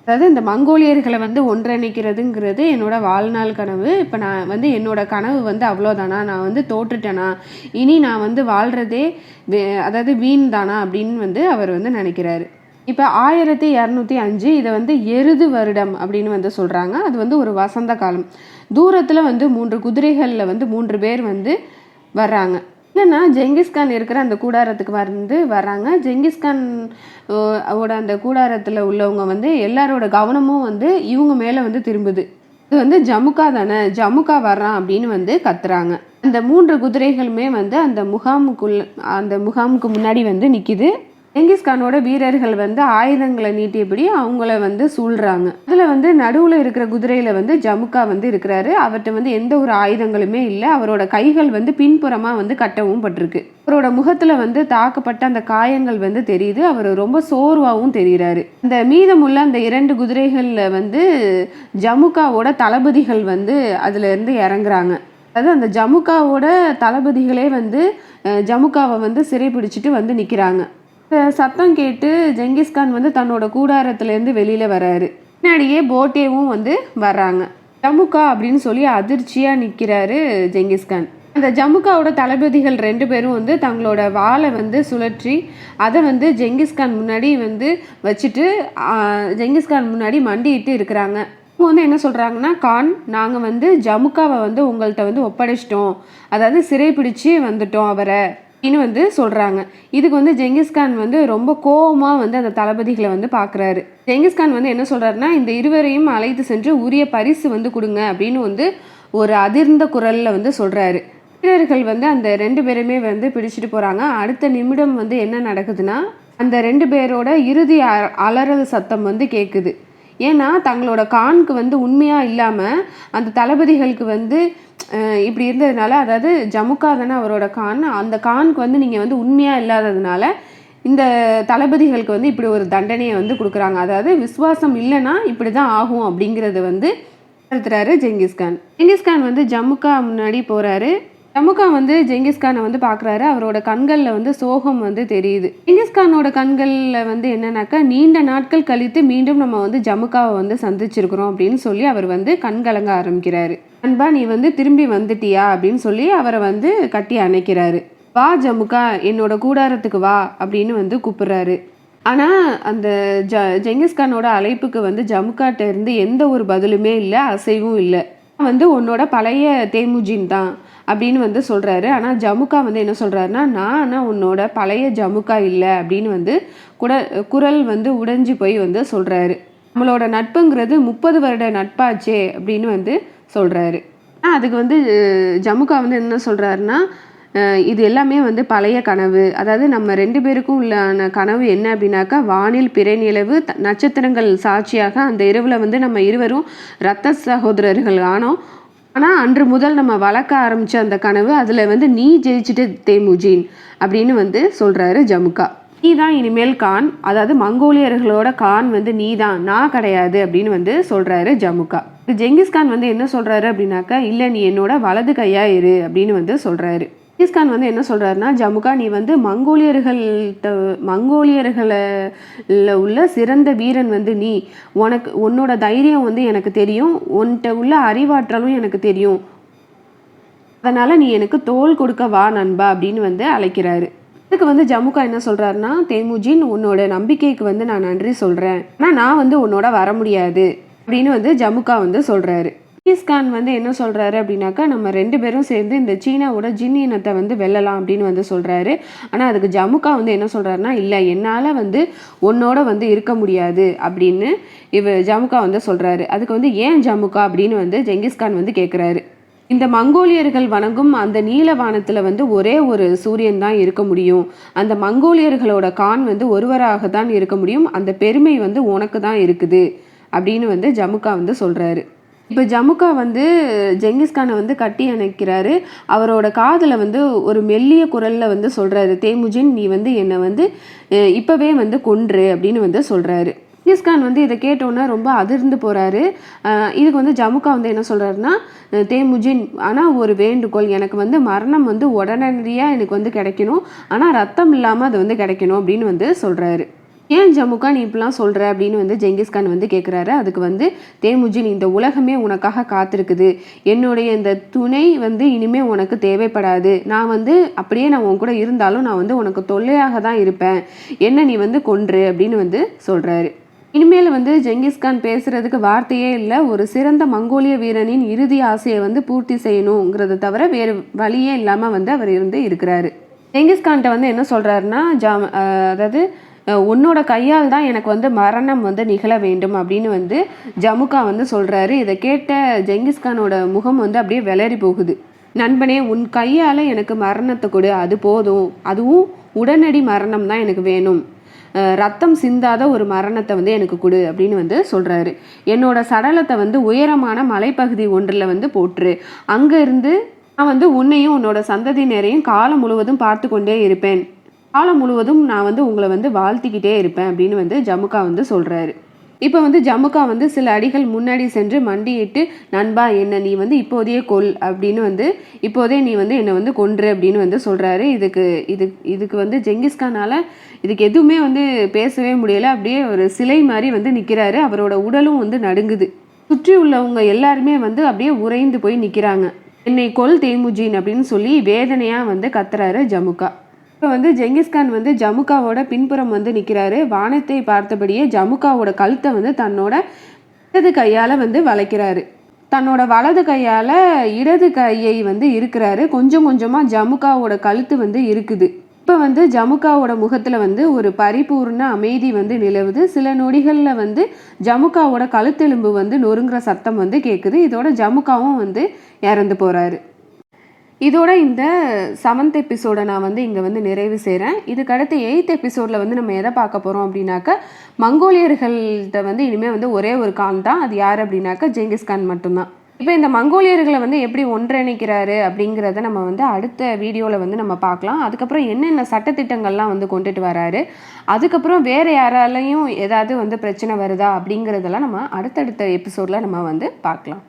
அதாவது இந்த மங்கோலியர்களை வந்து ஒன்றிணைக்கிறதுங்கிறது என்னோட வாழ்நாள் கனவு. இப்போ நான் வந்து என்னோட கனவு வந்து அவ்வளோதானா, நான் வந்து தோற்றுட்டேனா, இனி நான் வந்து வாழ்கிறதே அதாவது வீண் தானா அப்படின்னு வந்து அவர் வந்து நினைக்கிறாரு. இப்போ 1205 இதை வந்து எருது வருடம் அப்படின்னு வந்து சொல்கிறாங்க. அது வந்து ஒரு வசந்த காலம். தூரத்தில் வந்து 3 குதிரைகளில் வந்து 3 பேர் வந்து வர்றாங்க. என்னன்னா ஜெங்கிஸ்கான் இருக்கிற அந்த கூடாரத்துக்கு வர்றாங்க. ஜெங்கிஸ்கான் ஓட அந்த கூடாரத்தில் உள்ளவங்க வந்து எல்லாரோட கவனமும் வந்து இவங்க மேலே வந்து திரும்புது. இது வந்து ஜமுக்கா தானே, ஜமுக்கா வர்றான் அப்படின்னு வந்து கத்துறாங்க. அந்த 3 குதிரைகளுமே வந்து அந்த முகாமுக்கு முன்னாடி வந்து நிற்கிது. ஜெங்கிஸ்கானோட வீரர்கள் வந்து ஆயுதங்களை நீட்டியபடி அவங்கள வந்து சூழ்றாங்க. அதுல வந்து நடுவுல இருக்கிற குதிரையில வந்து ஜமுக்கா வந்து இருக்கிறாரு. அவர்கிட்ட வந்து எந்த ஒரு ஆயுதங்களுமே இல்லை. அவரோட கைகள் வந்து பின்புறமா வந்து கட்டவும் பட்டிருக்கு. அவரோட முகத்துல வந்து தாக்கப்பட்ட அந்த காயங்கள் வந்து தெரியுது. அவர் ரொம்ப சோர்வாகவும் தெரிகிறாரு. அந்த மீதமுள்ள அந்த 2 குதிரைகள்ல வந்து ஜமுக்காவோட தளபதிகள் வந்து அதுல இருந்து இறங்குறாங்க. அதாவது அந்த ஜமுக்காவோட தளபதிகளே வந்து ஜமுக்காவை வந்து சிறைப்பிடிச்சிட்டு வந்து நிற்கிறாங்க. சத்தம் கேட்டு ஜெங்கிஸ்கான் வந்து தன்னோட கூடாரத்திலேருந்து வெளியில் வராரு. பின்னாடியே போட்டேவும் வந்து வர்றாங்க. ஜமுக்கா அப்படின்னு சொல்லி அதிர்ச்சியாக நிற்கிறாரு ஜெங்கிஸ்கான். அந்த ஜமுக்காவோட தளபதிகள் 2 பேரும் வந்து தங்களோட வாளை வந்து சுழற்றி அதை வந்து ஜெங்கிஸ்கான் முன்னாடி வந்து வச்சுட்டு ஜெங்கிஸ்கான் முன்னாடி மண்டிட்டு இருக்கிறாங்க. அவங்க வந்து என்ன சொல்கிறாங்கன்னா, கான், நாங்கள் வந்து ஜமுக்காவை வந்து உங்கள்கிட்ட வந்து ஒப்படைச்சிட்டோம், அதாவது சிறைப்பிடிச்சு வந்துட்டோம் அவரை அப்படின்னு வந்து சொல்கிறாங்க. இதுக்கு வந்து ஜெங்கிஸ்கான் வந்து ரொம்ப கோபமாக வந்து அந்த தளபதிகளை வந்து பார்க்குறாரு. ஜெங்கிஸ்கான் வந்து என்ன சொல்கிறாருன்னா, இந்த இருவரையும் அழைத்து சென்று உரிய பரிசு வந்து கொடுங்க அப்படின்னு வந்து ஒரு அதிர்ந்த குரலில் வந்து சொல்கிறாரு. வீரர்கள் வந்து அந்த 2 பேருமே வந்து பிடிச்சிட்டு போகிறாங்க. அடுத்த நிமிடம் வந்து என்ன நடக்குதுன்னா, அந்த 2 பேரோட இறுதி அலறல் சத்தம் வந்து கேட்குது. ஏன்னா தங்களோட கானுக்கு வந்து உண்மையாக இல்லாமல் அந்த தளபதிகளுக்கு வந்து இப்படி இருந்ததுனால, அதாவது ஜமுக்கா தானே அவரோட கான், அந்த கானுக்கு வந்து நீங்கள் வந்து உண்மையாக இல்லாததுனால இந்த தளபதிகளுக்கு வந்து இப்படி ஒரு தண்டனையை வந்து கொடுக்குறாங்க. அதாவது விசுவாசம் இல்லைன்னா இப்படி தான் ஆகும் அப்படிங்கிறது வந்து நிறுத்துறாரு ஜெங்கிஸ்கான். ஜெங்கிஸ்கான் வந்து ஜமுக்கா முன்னாடி போகிறாரு. ஜமுக்கா வந்து ஜெங்கிஸ்கானை வந்து பார்க்குறாரு. அவரோட கண்களில் வந்து சோகம் வந்து தெரியுது. ஜெங்கிஸ்கானோட கண்களில் வந்து என்னன்னாக்கா, நீண்ட நாட்கள் கழித்து மீண்டும் நம்ம வந்து ஜமுக்காவை வந்து சந்திச்சிருக்கிறோம் அப்படின்னு சொல்லி அவர் வந்து கண்கலங்க ஆரம்பிக்கிறாரு. அன்பா, நீ வந்து திரும்பி வந்துட்டியா அப்படின்னு சொல்லி அவரை வந்து கட்டி அணைக்கிறாரு. வா ஜமுக்கா, என்னோட கூடாரத்துக்கு வா அப்படின்னு வந்து கூப்பிடுறாரு. ஆனால் அந்த ஜெங்கிஸ்கானோட அழைப்புக்கு வந்து ஜமுக்காட்ட இருந்து எந்த ஒரு பதிலுமே இல்லை, அசைவும் இல்லை. வந்து உன்னோட பழைய தேமுஜின் தான் அப்படின்னு வந்து சொல்கிறாரு. ஆனால் ஜமுக்கா வந்து என்ன சொல்கிறாருன்னா, நான் உன்னோட பழைய ஜமுக்கா இல்லை அப்படின்னு வந்து குரல் வந்து உடைஞ்சு போய் வந்து சொல்கிறாரு. நம்மளோட நட்புங்கிறது 30 வருட நட்பாச்சே அப்படின்னு வந்து சொல்கிறாரு. அதுக்கு வந்து ஜமுக்கா வந்து என்ன சொல்கிறாருன்னா, இது எல்லாமே வந்து பழைய கனவு. அதாவது நம்ம 2 பேருக்கும் உள்ளான கனவு என்ன அப்படின்னாக்கா, வானில் பிறை நிலவு நட்சத்திரங்கள் சாட்சியாக அந்த இரவில் வந்து நம்ம இருவரும் இரத்த சகோதரர்கள் ஆனோம். ஆனால் அன்று முதல் நம்ம வளர்க்க ஆரம்பித்த அந்த கனவு, அதில் வந்து நீ ஜெயிச்சுட்டு தேமுஜின் அப்படின்னு வந்து சொல்கிறாரு ஜமுக்கா. நீ தான் இனிமேல் கான், அதாவது மங்கோலியர்களோட கான் வந்து நீ தான், நான் கிடையாது அப்படின்னு வந்து சொல்கிறாரு ஜமுக்கா. ஜெங்கிஸ்கான் வந்து என்ன சொல்கிறாரு அப்படின்னாக்கா, இல்லை நீ என்னோட வலது கையா இரு அப்படின்னு வந்து சொல்கிறாரு. ஜெங்கிஸ்கான் வந்து என்ன சொல்கிறாருன்னா, ஜமுக்கா, நீ வந்து மங்கோலியர்களில் உள்ள சிறந்த வீரன் வந்து நீ, உன்னோட தைரியம் வந்து எனக்கு தெரியும், உன்கிட்ட உள்ள அறிவாற்றலும் எனக்கு தெரியும், அதனால் நீ எனக்கு தோள் கொடுக்க வா நண்பா அப்படின்னு வந்து அழைக்கிறாரு. இதுக்கு வந்து ஜமுக்கா என்ன சொல்கிறாருன்னா, தேமுஜின், உன்னோட நம்பிக்கைக்கு வந்து நான் நன்றி சொல்கிறேன், ஆனால் நான் வந்து உன்னோட வர முடியாது அப்படின்னு வந்து ஜமுக்கா வந்து சொல்கிறாரு. ஜெங்கிஸ்கான் வந்து என்ன சொல்கிறாரு அப்படின்னாக்கா, நம்ம 2 பேரும் சேர்ந்து இந்த சீனாவோட ஜின் இனத்தை வந்து வெல்லலாம் அப்படின்னு வந்து சொல்கிறாரு. ஆனால் அதுக்கு ஜமுக்கா வந்து என்ன சொல்கிறாருன்னா, இல்லை, என்னால் வந்து உன்னோட வந்து இருக்க முடியாது அப்படின்னு ஜமுக்கா வந்து சொல்கிறாரு. அதுக்கு வந்து ஏன் ஜமுக்கா அப்படின்னு வந்து ஜெங்கிஸ்கான் வந்து கேட்குறாரு. இந்த மங்கோலியர்கள் வணங்கும் அந்த நீல வானத்தில் வந்து ஒரே ஒரு சூரியன் தான் இருக்க முடியும், அந்த மங்கோலியர்களோட கான் வந்து ஒருவராக தான் இருக்க முடியும், அந்த பெருமை வந்து உனக்கு தான் இருக்குது அப்படின்னு வந்து ஜமுக்கா வந்து சொல்கிறாரு. இப்போ ஜமுக்கா வந்து ஜெங்கிஸ்கானை வந்து கட்டி அணைக்கிறாரு. அவரோட காதில் வந்து ஒரு மெல்லிய குரலில் வந்து சொல்கிறாரு, தேமுஜின், நீ வந்து என்னை வந்து இப்போவே வந்து கொன்று அப்படின்னு வந்து சொல்கிறாரு. ஜெங்கிஸ்கான் வந்து இதை கேட்டோன்னா ரொம்ப அதிர்ந்து போகிறாரு. இதுக்கு வந்து ஜமுக்கா வந்து என்ன சொல்கிறாருன்னா, தேமுஜின், ஆனால் ஒரு வேண்டுகோள், எனக்கு வந்து மரணம் வந்து உடனடியாக எனக்கு வந்து கிடைக்கணும், ஆனால் ரத்தம் இல்லாமல் அது வந்து கிடைக்கணும் அப்படின்னு வந்து சொல்கிறாரு. ஏன் ஜமுக்கா நீ இப்படிலாம் சொல்கிற அப்படின்னு வந்து ஜெங்கிஸ்கான் வந்து கேட்குறாரு. அதுக்கு வந்து, தேமுஜின், இந்த உலகமே உனக்காக காத்திருக்குது, என்னுடைய இந்த துணை வந்து இனிமேல் உனக்கு தேவைப்படாது, நான் வந்து அப்படியே நான் உன் கூட இருந்தாலும் நான் வந்து உனக்கு தொல்லையாக தான் இருப்பேன், என்ன நீ வந்து கொன்று அப்படின்னு வந்து சொல்கிறாரு. இனிமேல் வந்து ஜெங்கிஸ்கான் பேசுகிறதுக்கு வார்த்தையே இல்லை. ஒரு சிறந்த மங்கோலிய வீரனின் இறுதி ஆசையை வந்து பூர்த்தி செய்யணுங்கிறத தவிர வேறு வழியே இல்லாமல் வந்து அவர் இருக்கிறாரு. ஜெங்கிஸ்கான்கிட்ட வந்து என்ன சொல்கிறாருன்னா, அதாவது உன்னோட கையால் தான் எனக்கு வந்து மரணம் வந்து நிகழ வேண்டும் அப்படின்னு வந்து ஜமுக்கா வந்து சொல்கிறாரு. இதை கேட்ட ஜெங்கிஸ்கானோட முகம் வந்து அப்படியே விளறி போகுது. நண்பனே, உன் கையால் எனக்கு மரணத்தை கொடு, அது போதும், அதுவும் உடனடி மரணம் தான் எனக்கு வேணும், ரத்தம் சிந்தாத ஒரு மரணத்தை வந்து எனக்கு கொடு அப்படின்னு வந்து சொல்கிறாரு. என்னோட சடலத்தை வந்து உயரமான மலைப்பகுதி ஒன்றில் வந்து போட்டுரு. அங்கே இருந்து நான் வந்து உன்னையும் உன்னோட சந்ததியினரையும் காலம் முழுவதும் பார்த்து கொண்டே இருப்பேன். காலம் முழுவதும் நான் வந்து உங்களை வந்து வாழ்த்திக்கிட்டே இருப்பேன் அப்படின்னு வந்து ஜமுக்கா வந்து சொல்கிறாரு. இப்போ வந்து ஜமுக்கா வந்து சில அடிகள் முன்னாடி சென்று மண்டியிட்டு, நண்பா என்ன நீ வந்து இப்போதையே கொல் அப்படின்னு வந்து இப்போதே நீ வந்து என்னை வந்து கொன்று அப்படின்னு வந்து சொல்கிறாரு. இதுக்கு வந்து ஜெங்கிஸ்கானால் இதுக்கு எதுவுமே வந்து பேசவே முடியலை. அப்படியே ஒரு சிலை மாதிரி வந்து நிற்கிறாரு. அவரோட உடலும் வந்து நடுங்குது. சுற்றி உள்ளவங்க எல்லாருமே வந்து அப்படியே உறைந்து போய் நிற்கிறாங்க. என்னை கொல் தேமுஜின் அப்படின்னு சொல்லி வேதனையாக வந்து கத்துறாரு ஜமுக்கா. இப்போ வந்து ஜெங்கிஸ்கான் வந்து ஜமுக்காவோட பின்புறம் வந்து நிற்கிறாரு. வானத்தை பார்த்தபடியே ஜமுக்காவோட கழுத்தை வந்து தன்னோட இடது கையால் வந்து வளைக்கிறாரு. தன்னோட வலது கையால் இடது கையை வந்து இருக்கிறாரு. கொஞ்சம் கொஞ்சமாக ஜமுக்காவோட கழுத்து வந்து இருக்குது. இப்போ வந்து ஜமுக்காவோட முகத்தில் வந்து ஒரு பரிபூர்ண அமைதி வந்து நிலவுது. சில நொடிகளில் வந்து ஜமுக்காவோட கழுத்தெலும்பு வந்து நொறுங்குற சத்தம் வந்து கேட்குது. இதோட ஜமுக்காவும் வந்து இறந்து போகிறாரு. இதோட இந்த 7th எபிசோடை நான் வந்து இங்கே வந்து நிறைவு செய்கிறேன். இதுக்கடுத்து 8th எபிசோடில் வந்து நம்ம எதை பார்க்க போகிறோம் அப்படின்னாக்கா, மங்கோலியர்கள்ட்ட வந்து இனிமேல் வந்து ஒரே ஒரு கான் தான். அது யார் அப்படின்னாக்கா ஜெங்கிஸ்கான் மட்டும்தான். இப்போ இந்த மங்கோலியர்களை வந்து எப்படி ஒன்றிணைக்கிறாரு அப்படிங்கிறத நம்ம வந்து அடுத்த வீடியோவில் வந்து நம்ம பார்க்கலாம். அதுக்கப்புறம் என்னென்ன சட்டத்திட்டங்கள்லாம் வந்து கொண்டுட்டு வராரு, அதுக்கப்புறம் வேறு யாராலையும் ஏதாவது வந்து பிரச்சனை வருதா அப்படிங்கிறதெல்லாம் நம்ம அடுத்தடுத்த எபிசோடில் நம்ம வந்து பார்க்கலாம்.